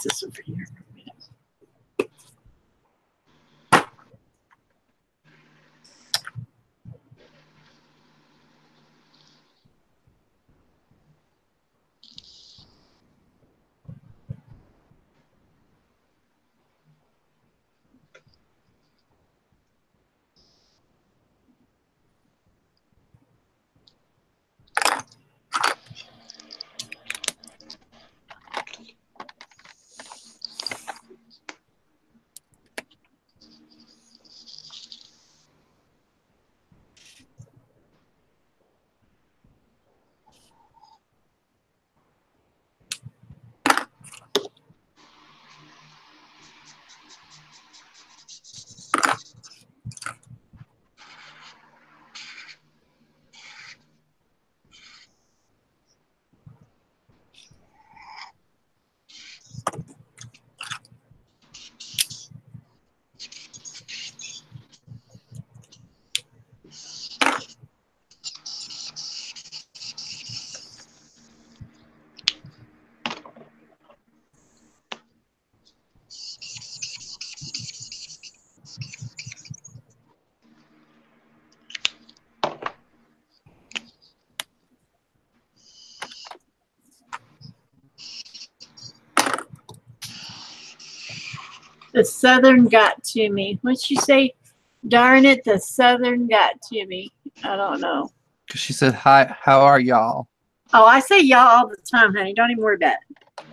[SPEAKER 1] This over here. The Southern got to me. What'd she say? Darn it, the Southern got to me. I don't know.
[SPEAKER 3] She said, "Hi, how are y'all?"
[SPEAKER 1] Oh, I say y'all all the time, honey. Don't even worry about it.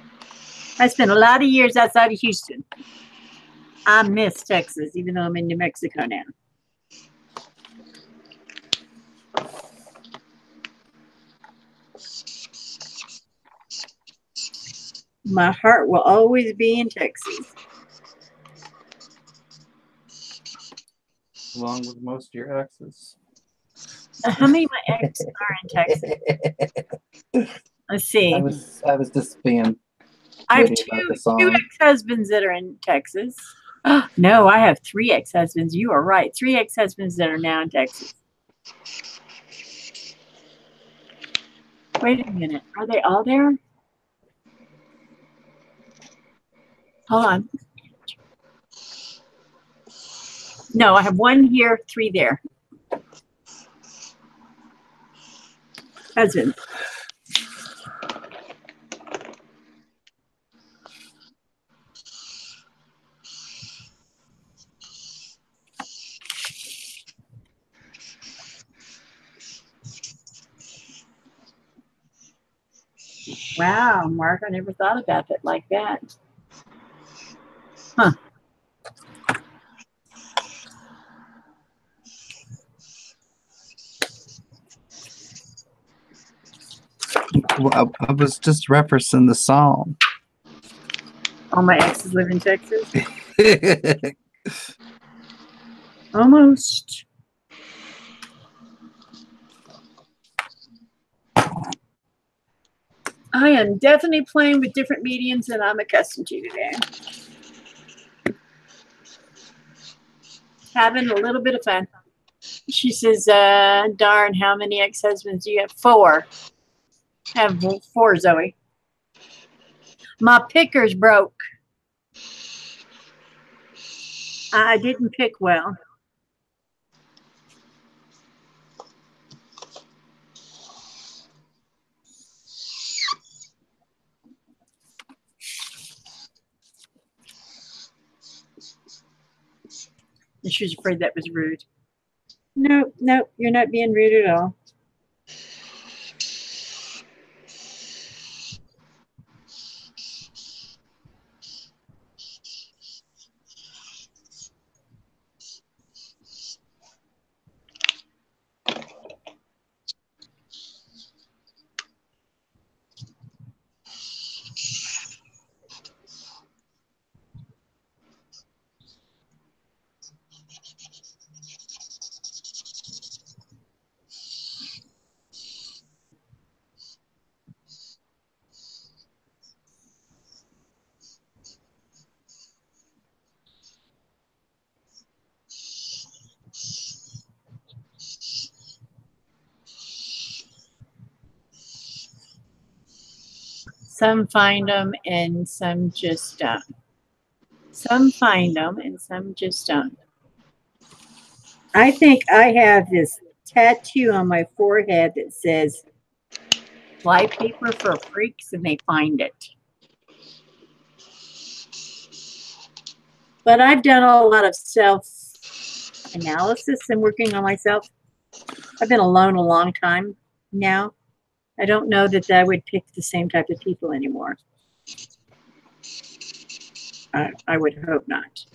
[SPEAKER 1] I spent a lot of years outside of Houston. I miss Texas, even though I'm in New Mexico now. My heart will always be in Texas.
[SPEAKER 3] Along with most of your exes.
[SPEAKER 1] How many of my exes are in Texas? Let's see.
[SPEAKER 3] I was just being.
[SPEAKER 1] I have
[SPEAKER 3] witty about the
[SPEAKER 1] two
[SPEAKER 3] song.
[SPEAKER 1] ex-husbands that are in Texas. No, I have 3 ex-husbands. You are right. 3 ex-husbands that are now in Texas. Wait a minute. Are they all there? Hold on. No, I have 1 here, 3 there. Husband. Wow, Mark, I never thought about it like that. Huh.
[SPEAKER 3] Well, I was just referencing the song.
[SPEAKER 1] All my exes live in Texas. Almost. I am definitely playing with different mediums than I'm accustomed to today. Having a little bit of fun. She says, darn, how many ex-husbands do you have? 4. I have 4, Zoe. My picker's broke. I didn't pick well. And she was afraid that was rude. Nope, nope, you're not being rude at all. Some find them and some just don't. Some find them and some just don't. I think I have this tattoo on my forehead that says, fly paper for freaks, and they find it. But I've done a lot of self-analysis and working on myself. I've been alone a long time now. I don't know that I would pick the same type of people anymore. I would hope not.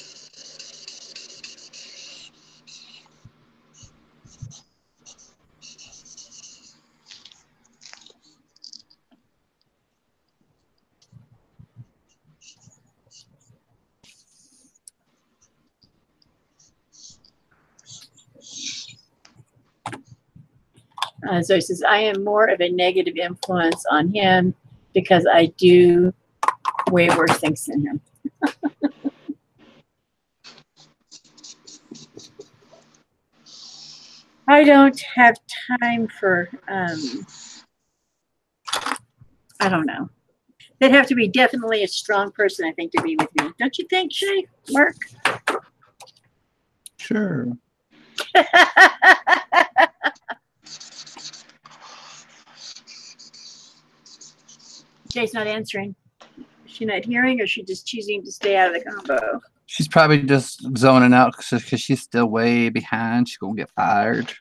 [SPEAKER 1] Zoe says, I am more of a negative influence on him because I do way worse things than him. I don't have time for, I don't know. They'd have to be definitely a strong person, I think, to be with me. Don't you think, Shay? Mark?
[SPEAKER 3] Sure.
[SPEAKER 1] Shay's not answering. Is she not hearing, or is she just choosing to stay out of the combo?
[SPEAKER 3] She's probably just zoning out because she's still way behind. She's going to get fired.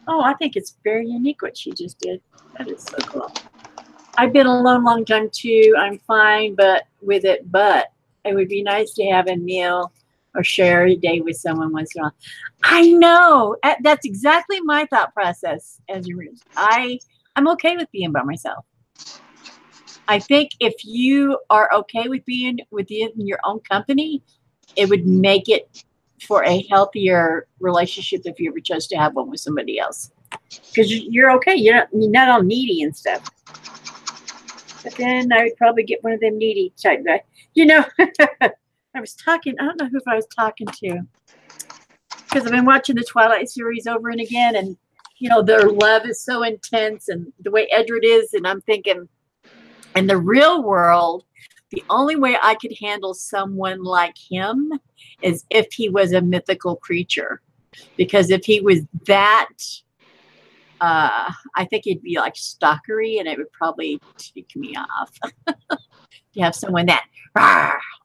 [SPEAKER 1] Oh, I think it's very unique what she just did. That is so cool. I've been alone a long time too. I'm fine with it, but it would be nice to have a meal or share a day with someone once in a while. I know. That's exactly my thought process. I'm okay with being by myself. I think if you are okay with being within your own company, it would make it for a healthier relationship if you ever chose to have one with somebody else. Because you're okay. You're not all needy and stuff. But then I would probably get one of them needy type guys. You know, I was talking, I don't know who I was talking to. Because I've been watching the Twilight series over and again. And, you know, their love is so intense. And the way Edward is. And I'm thinking, in the real world, The only way I could handle someone like him is if he was a mythical creature. Because if he was that, I think he'd be like stalkery, and it would probably tick me off. You have someone that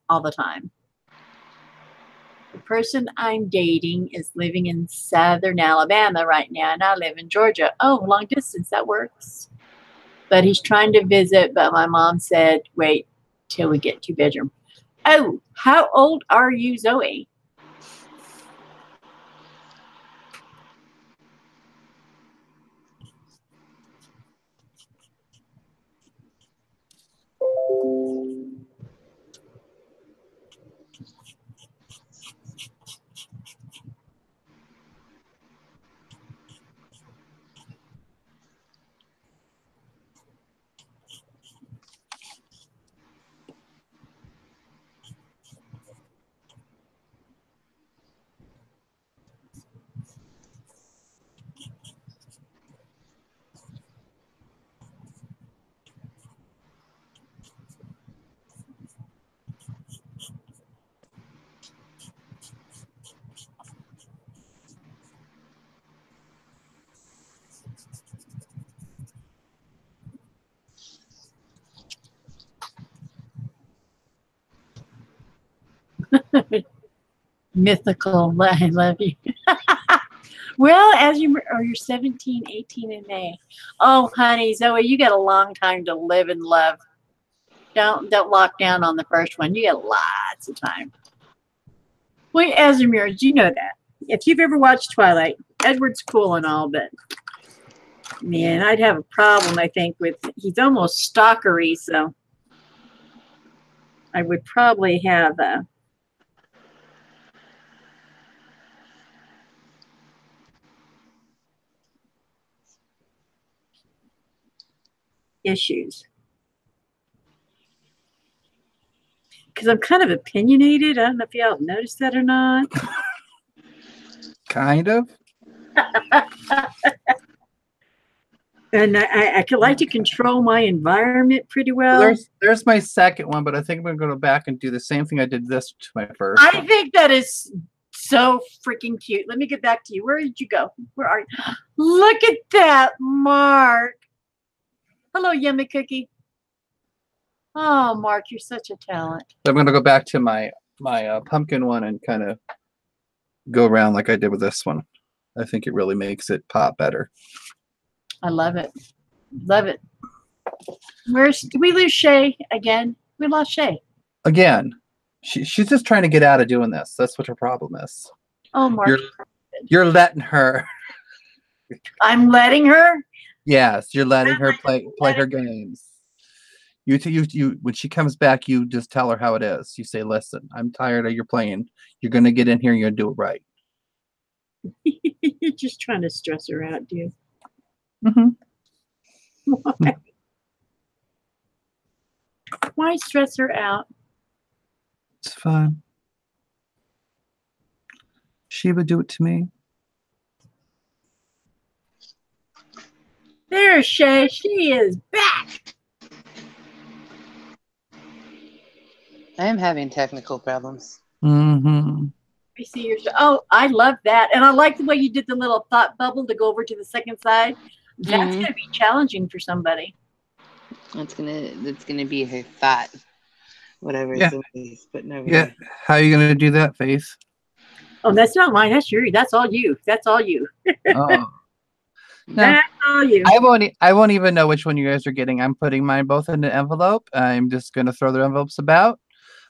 [SPEAKER 1] all the time. The person I'm dating is living in southern Alabama right now, and I live in Georgia. Oh, long distance, that works. But he's trying to visit, but my mom said, wait till we get 2-bedroom. Oh, how old are you, Zoe? Mythical. I love you. Well, as you're 17, 18 in May. Oh, honey, Zoe, you got a long time to live and love. Don't lock down on the first one. You got lots of time. Well, Azimir, you know that. If you've ever watched Twilight, Edward's cool and all, but man, I'd have a problem, I think, with he's almost stalkery, so I would probably have issues. Because I'm kind of opinionated. I don't know if y'all noticed that or not.
[SPEAKER 3] Kind of.
[SPEAKER 1] And I could like to control my environment pretty well.
[SPEAKER 3] There's my second one, but I think I'm going to go back and do the same thing I did this to my first
[SPEAKER 1] I
[SPEAKER 3] one.
[SPEAKER 1] think that is so freaking cute. Let me get back to you. Where did you go? Where are you? Look at that, Mark. Hello, Yummy Cookie. Oh, Mark, you're such a talent.
[SPEAKER 3] So I'm going to go back to my pumpkin one and kind of go around like I did with this one. I think it really makes it pop better.
[SPEAKER 1] I love it. Love it. Did we lose Shay again? We lost Shay.
[SPEAKER 3] Again, she's just trying to get out of doing this. That's what her problem is.
[SPEAKER 1] Oh, Mark.
[SPEAKER 3] You're letting her.
[SPEAKER 1] I'm letting her?
[SPEAKER 3] Yes, you're letting her play her games. You when she comes back, you just tell her how it is. You say, listen, I'm tired of your playing. You're going to get in here and you're going to do it right.
[SPEAKER 1] You're just trying to stress her out, dude.
[SPEAKER 3] Mm-hmm.
[SPEAKER 1] Why? Why stress her out?
[SPEAKER 3] It's fun. She would do it to me.
[SPEAKER 1] There's Shay. She is back.
[SPEAKER 2] I am having technical problems.
[SPEAKER 3] Mm-hmm.
[SPEAKER 1] I see your. Oh, I love that, and I like the way you did the little thought bubble to go over to the second side. That's going to be challenging for somebody.
[SPEAKER 2] It's gonna be her thought, whatever.
[SPEAKER 3] Yeah.
[SPEAKER 2] Somebody's putting over
[SPEAKER 3] Yeah.
[SPEAKER 2] there.
[SPEAKER 3] How are you going to do that, Faith?
[SPEAKER 1] Oh, that's not mine. That's yours. That's all you. That's all you.
[SPEAKER 3] Oh. No,
[SPEAKER 1] That's all you.
[SPEAKER 3] I won't even know which one you guys are getting. I'm putting mine both in an envelope. I'm just going to throw the envelopes about.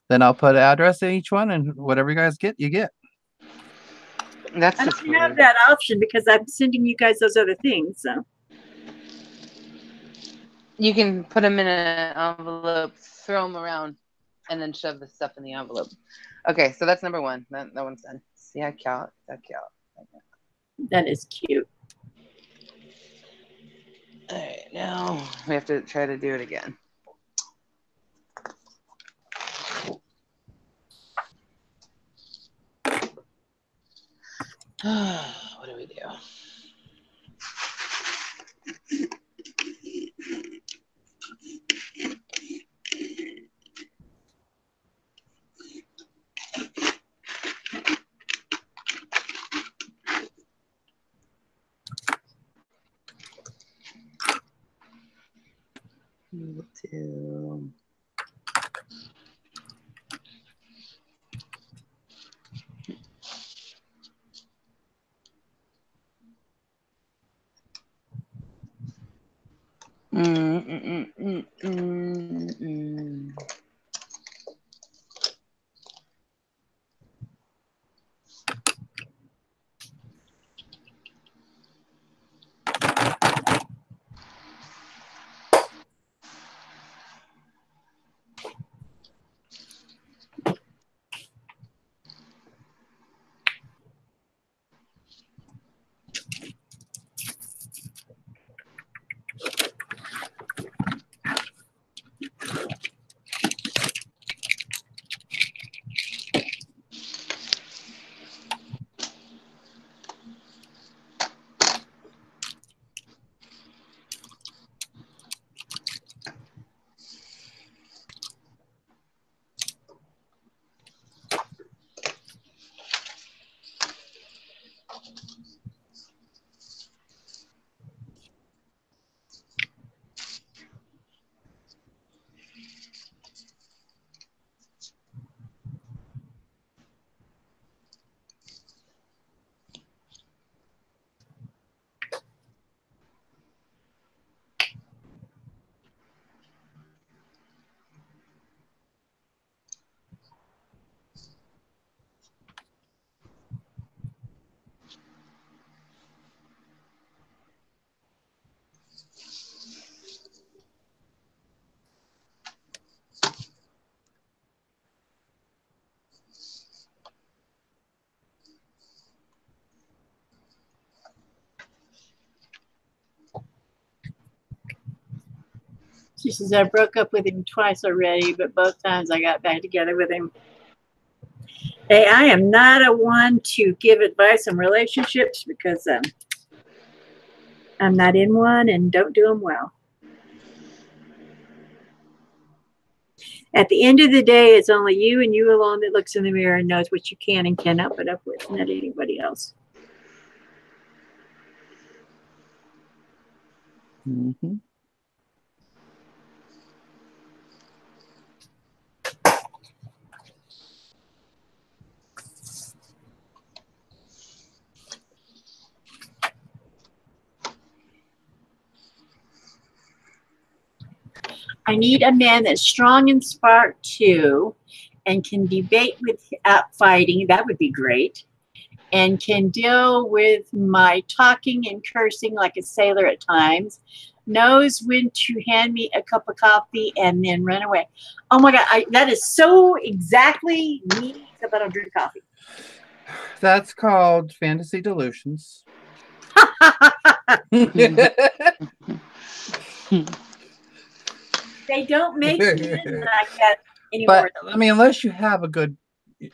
[SPEAKER 3] Then I'll put an address in each one, and whatever you guys get, you get.
[SPEAKER 2] That's
[SPEAKER 1] I
[SPEAKER 2] just
[SPEAKER 1] don't have
[SPEAKER 2] weird.
[SPEAKER 1] that option because I'm sending you guys those other things. So
[SPEAKER 2] You can put them in an envelope, throw them around, and then shove the stuff in the envelope. Okay, so that's number one. That one's done. See how cute?
[SPEAKER 1] that is cute.
[SPEAKER 2] All right, now we have to try to do it again. What do we do?
[SPEAKER 1] She says, I broke up with him twice already, but both times I got back together with him. Hey, I am not a one to give advice on relationships because I'm not in one and don't do them well. At the end of the day, it's only you and you alone that looks in the mirror and knows what you can and cannot put up with, not anybody else.
[SPEAKER 3] Mm-hmm.
[SPEAKER 1] I need a man that's strong and smart too, and can debate without fighting. That would be great. And can deal with my talking and cursing like a sailor at times. Knows when to hand me a cup of coffee and then run away. Oh my God, that is so exactly me, except I don't drink coffee.
[SPEAKER 3] That's called fantasy delusions.
[SPEAKER 1] They don't make me like that anymore.
[SPEAKER 3] But I mean, unless you have a good, you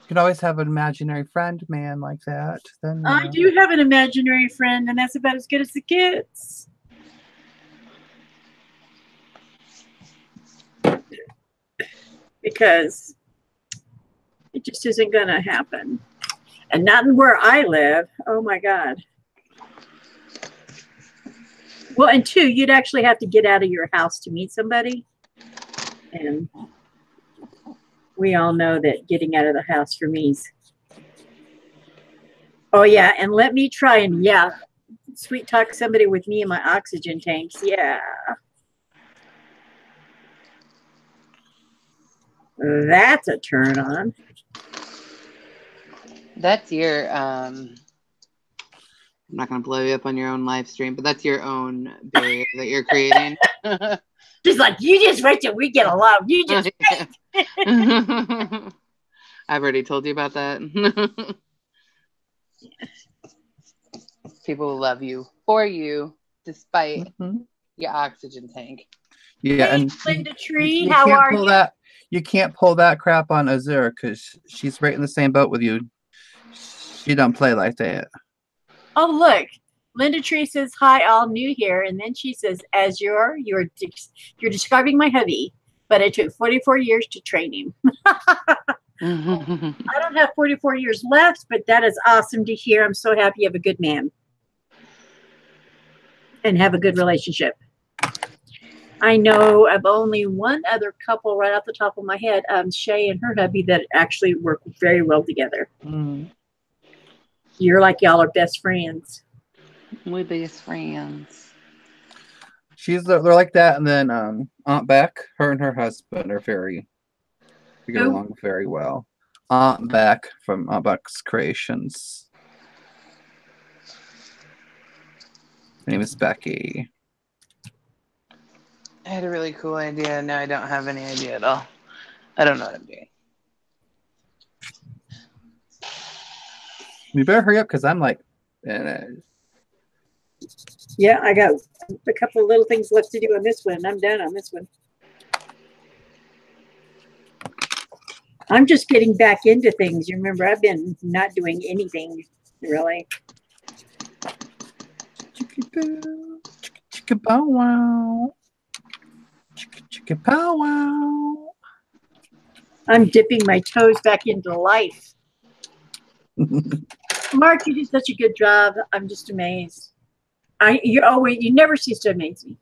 [SPEAKER 3] can always have an imaginary friend man like that. Then
[SPEAKER 1] I do have an imaginary friend, and that's about as good as the kids. Because it just isn't going to happen. And not where I live. Oh, my God. Well, and two, you'd actually have to get out of your house to meet somebody. And we all know that getting out of the house for me is... Oh, yeah, and let me try and, sweet talk somebody with me in my oxygen tanks. Yeah. That's a turn on.
[SPEAKER 2] That's your, I'm not going to blow you up on your own live stream, but that's your own barrier that you're creating.
[SPEAKER 1] Just like, you just wait till we get along. You just wait.
[SPEAKER 2] I've already told you about that. People will love you for you, despite your oxygen tank.
[SPEAKER 3] Yeah,
[SPEAKER 1] hey,
[SPEAKER 3] and
[SPEAKER 1] Linda Tree, how are you?
[SPEAKER 3] You can't pull that crap on Azure because she's right in the same boat with you. She don't play like that.
[SPEAKER 1] Oh, look. Linda Tree says, hi, all new here. And then she says, Azure, you're describing my hubby, but it took 44 years to train him. I don't have 44 years left, but that is awesome to hear. I'm so happy you have a good man and have a good relationship. I know of only one other couple right off the top of my head, Shay and her hubby, that actually work very well together. You're like y'all are best friends.
[SPEAKER 2] We're best friends.
[SPEAKER 3] They're like that, and then Aunt Beck, her and her husband are we get along very well. Aunt Beck from Aunt Beck's Creations. Her name is Becky.
[SPEAKER 2] I had a really cool idea. Now I don't have any idea at all. I don't know what I'm doing.
[SPEAKER 3] You better hurry up because I'm like...
[SPEAKER 1] Yeah, I got a couple of little things left to do on this one. I'm done on this one. I'm just getting back into things. You remember, I've been not doing anything, really.
[SPEAKER 3] Chicka bow wow. Chicka pow wow.
[SPEAKER 1] I'm dipping my toes back into life. Mark, you did such a good job. I'm just amazed. You never cease to amaze me.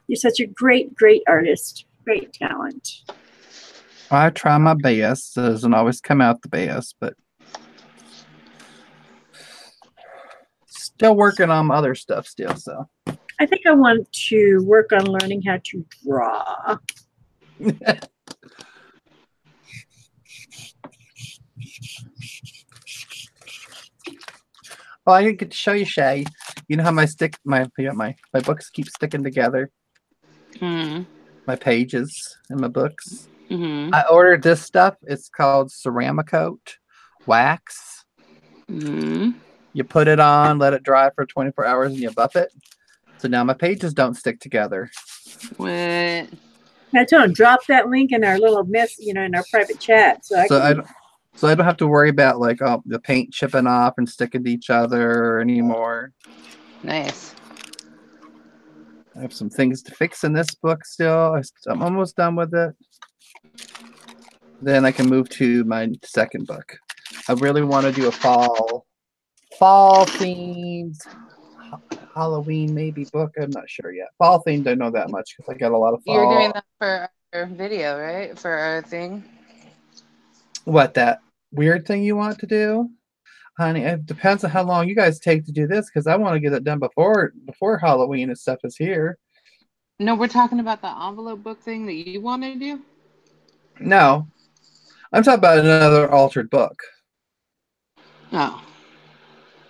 [SPEAKER 1] You're such a great, great artist. Great talent.
[SPEAKER 3] I try my best. It doesn't always come out the best, but still working on other stuff still. So
[SPEAKER 1] I think I want to work on learning how to draw.
[SPEAKER 3] Well, I get to show you, Shay. You know how my books keep sticking together. My pages and my books. I ordered this stuff. It's called Ceramicoat wax. You put it on, let it dry for 24 hours, and you buff it. So now my pages don't stick together.
[SPEAKER 2] What?
[SPEAKER 1] I told him drop that link in our little in our private chat. So I
[SPEAKER 3] don't have to worry about like the paint chipping off and sticking to each other anymore.
[SPEAKER 2] Nice.
[SPEAKER 3] I have some things to fix in this book still. I'm almost done with it. Then I can move to my second book. I really want to do a fall themed Halloween maybe book. I'm not sure yet. Fall themed, don't know that much because I got a lot of fall.
[SPEAKER 2] You're doing that for our video, right? For our thing.
[SPEAKER 3] What, that weird thing you want to do? Honey, it depends on how long you guys take to do this because I want to get it done before Halloween and stuff is here.
[SPEAKER 2] No, we're talking about the envelope book thing that you want to do?
[SPEAKER 3] No. I'm talking about another altered book.
[SPEAKER 2] Oh.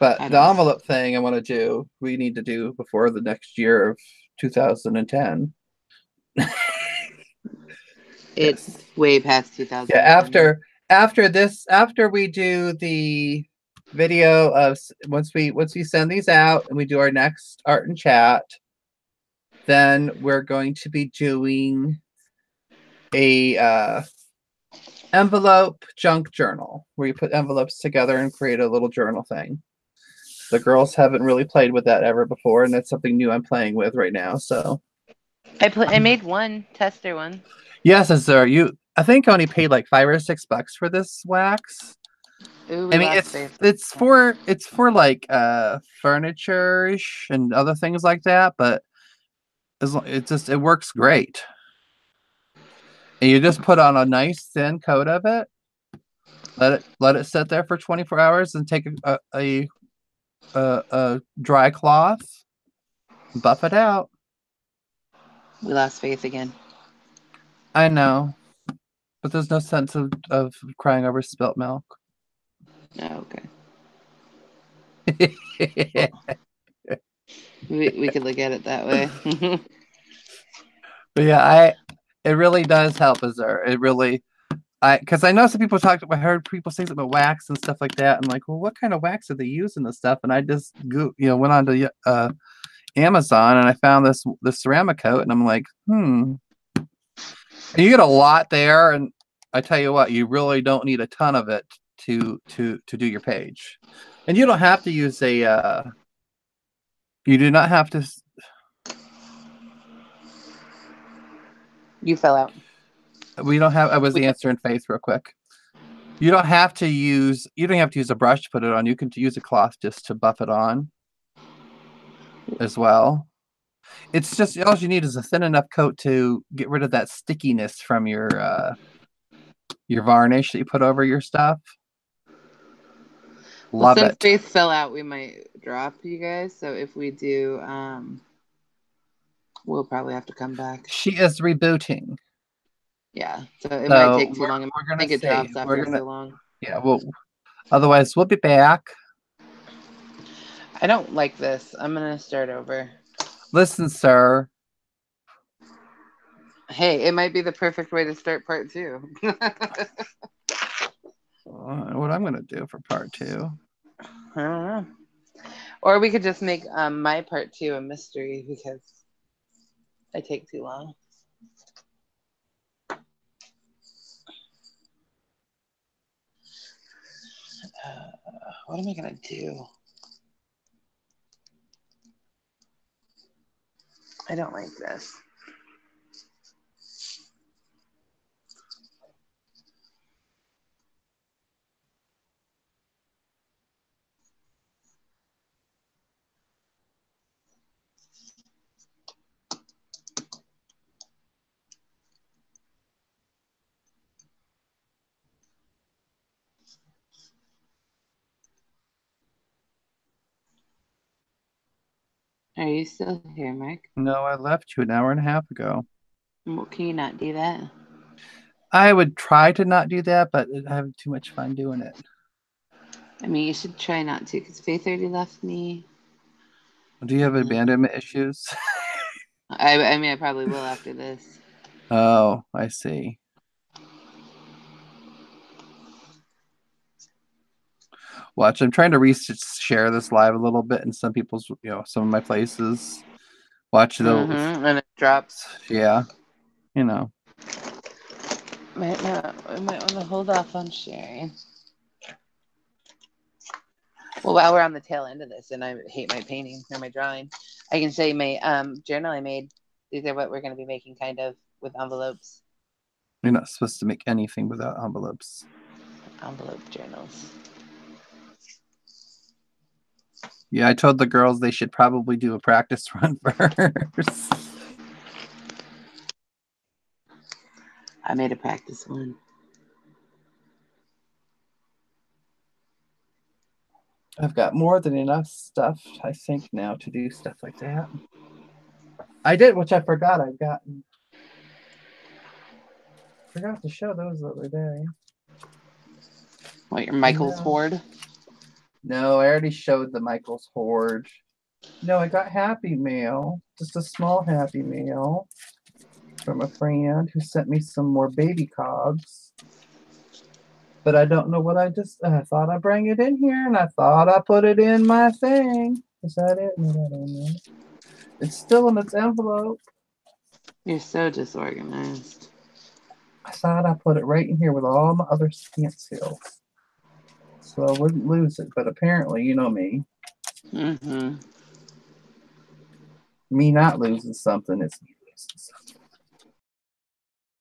[SPEAKER 3] But the envelope thing I want to do, we need to do before the next year of 2010.
[SPEAKER 2] It's
[SPEAKER 3] Yes.
[SPEAKER 2] way past 2010.
[SPEAKER 3] Yeah, after we do the video of once we send these out and we do our next art and chat, then we're going to be doing a envelope junk journal where you put envelopes together and create a little journal thing. The girls haven't really played with that ever before, and that's something new I'm playing with right now. So
[SPEAKER 2] I made one tester one.
[SPEAKER 3] Yes, sir. I think I only paid like $5 or $6 for this wax.
[SPEAKER 2] Ooh,
[SPEAKER 3] I mean, it's for like furniture and other things like that, but it works great. And you just put on a nice thin coat of it, let it sit there for 24 hours, and take a dry cloth, buff it out.
[SPEAKER 2] We lost faith again.
[SPEAKER 3] I know, but there's no sense of crying over spilt milk.
[SPEAKER 2] Oh, okay. we could look at it that way.
[SPEAKER 3] But yeah, it really does help, it really, because I know some people I heard people say about wax and stuff like that. I'm like, well, what kind of wax are they using this stuff? And I just went on to Amazon and I found this ceramic coat, and I'm like, And you get a lot there, and I tell you what, you really don't need a ton of it to do your page, and you don't have to use you do not have to.
[SPEAKER 2] You fell out.
[SPEAKER 3] We don't have. I was answering Faith real quick. You don't have to use a brush to put it on. You can use a cloth just to buff it on as well. It's just all you need is a thin enough coat to get rid of that stickiness from your varnish that you put over your stuff. Love
[SPEAKER 2] since
[SPEAKER 3] it.
[SPEAKER 2] Faith fell out, we might drop you guys. So if we do, we'll probably have to come back.
[SPEAKER 3] She is rebooting.
[SPEAKER 2] Yeah, so it might take too long. I think it drops after so long.
[SPEAKER 3] Yeah, well, otherwise we'll be back.
[SPEAKER 2] I don't like this. I'm gonna start over.
[SPEAKER 3] Listen, sir.
[SPEAKER 2] Hey, it might be the perfect way to start part 2.
[SPEAKER 3] What I'm gonna do for part 2?
[SPEAKER 2] I don't know. Or we could just make my part 2 a mystery because I take too long. What am I gonna do? I don't like this. Are you still here, Mark?
[SPEAKER 3] No, I left you an hour and a half ago.
[SPEAKER 2] Well, can you not do that?
[SPEAKER 3] I would try to not do that, but I have too much fun doing it.
[SPEAKER 2] I mean, you should try not to, because Faith already left me.
[SPEAKER 3] Do you have abandonment issues?
[SPEAKER 2] I mean, I probably will after this.
[SPEAKER 3] Oh, I see. Watch, I'm trying to share this live a little bit in some people's, some of my places. Watch those.
[SPEAKER 2] And it drops.
[SPEAKER 3] Yeah. You know.
[SPEAKER 2] Might want to hold off on sharing. Well, while we're on the tail end of this, and I hate my painting or my drawing, I can say my journal I made. These are what we're going to be making, kind of, with envelopes.
[SPEAKER 3] You're not supposed to make anything without envelopes.
[SPEAKER 2] Envelope journals.
[SPEAKER 3] Yeah, I told the girls they should probably do a practice run first.
[SPEAKER 2] I made a practice one.
[SPEAKER 3] I've got more than enough stuff, I think, now to do stuff like that. I did, which I forgot. Forgot to show those the other day.
[SPEAKER 2] What, your Michael's hoard?
[SPEAKER 3] No, I already showed the Michael's hoard. No, I got Happy Mail. Just a small Happy Mail from a friend who sent me some more baby cogs. But I don't know what I thought I'd bring it in here, and I thought I put it in my thing. Is that it? No, that ain't it. It's still in its envelope.
[SPEAKER 2] You're so disorganized.
[SPEAKER 3] I thought I put it right in here with all my other stencils, so I wouldn't lose it. But apparently, you know me.
[SPEAKER 2] Mm-hmm.
[SPEAKER 3] Me not losing something is me losing something.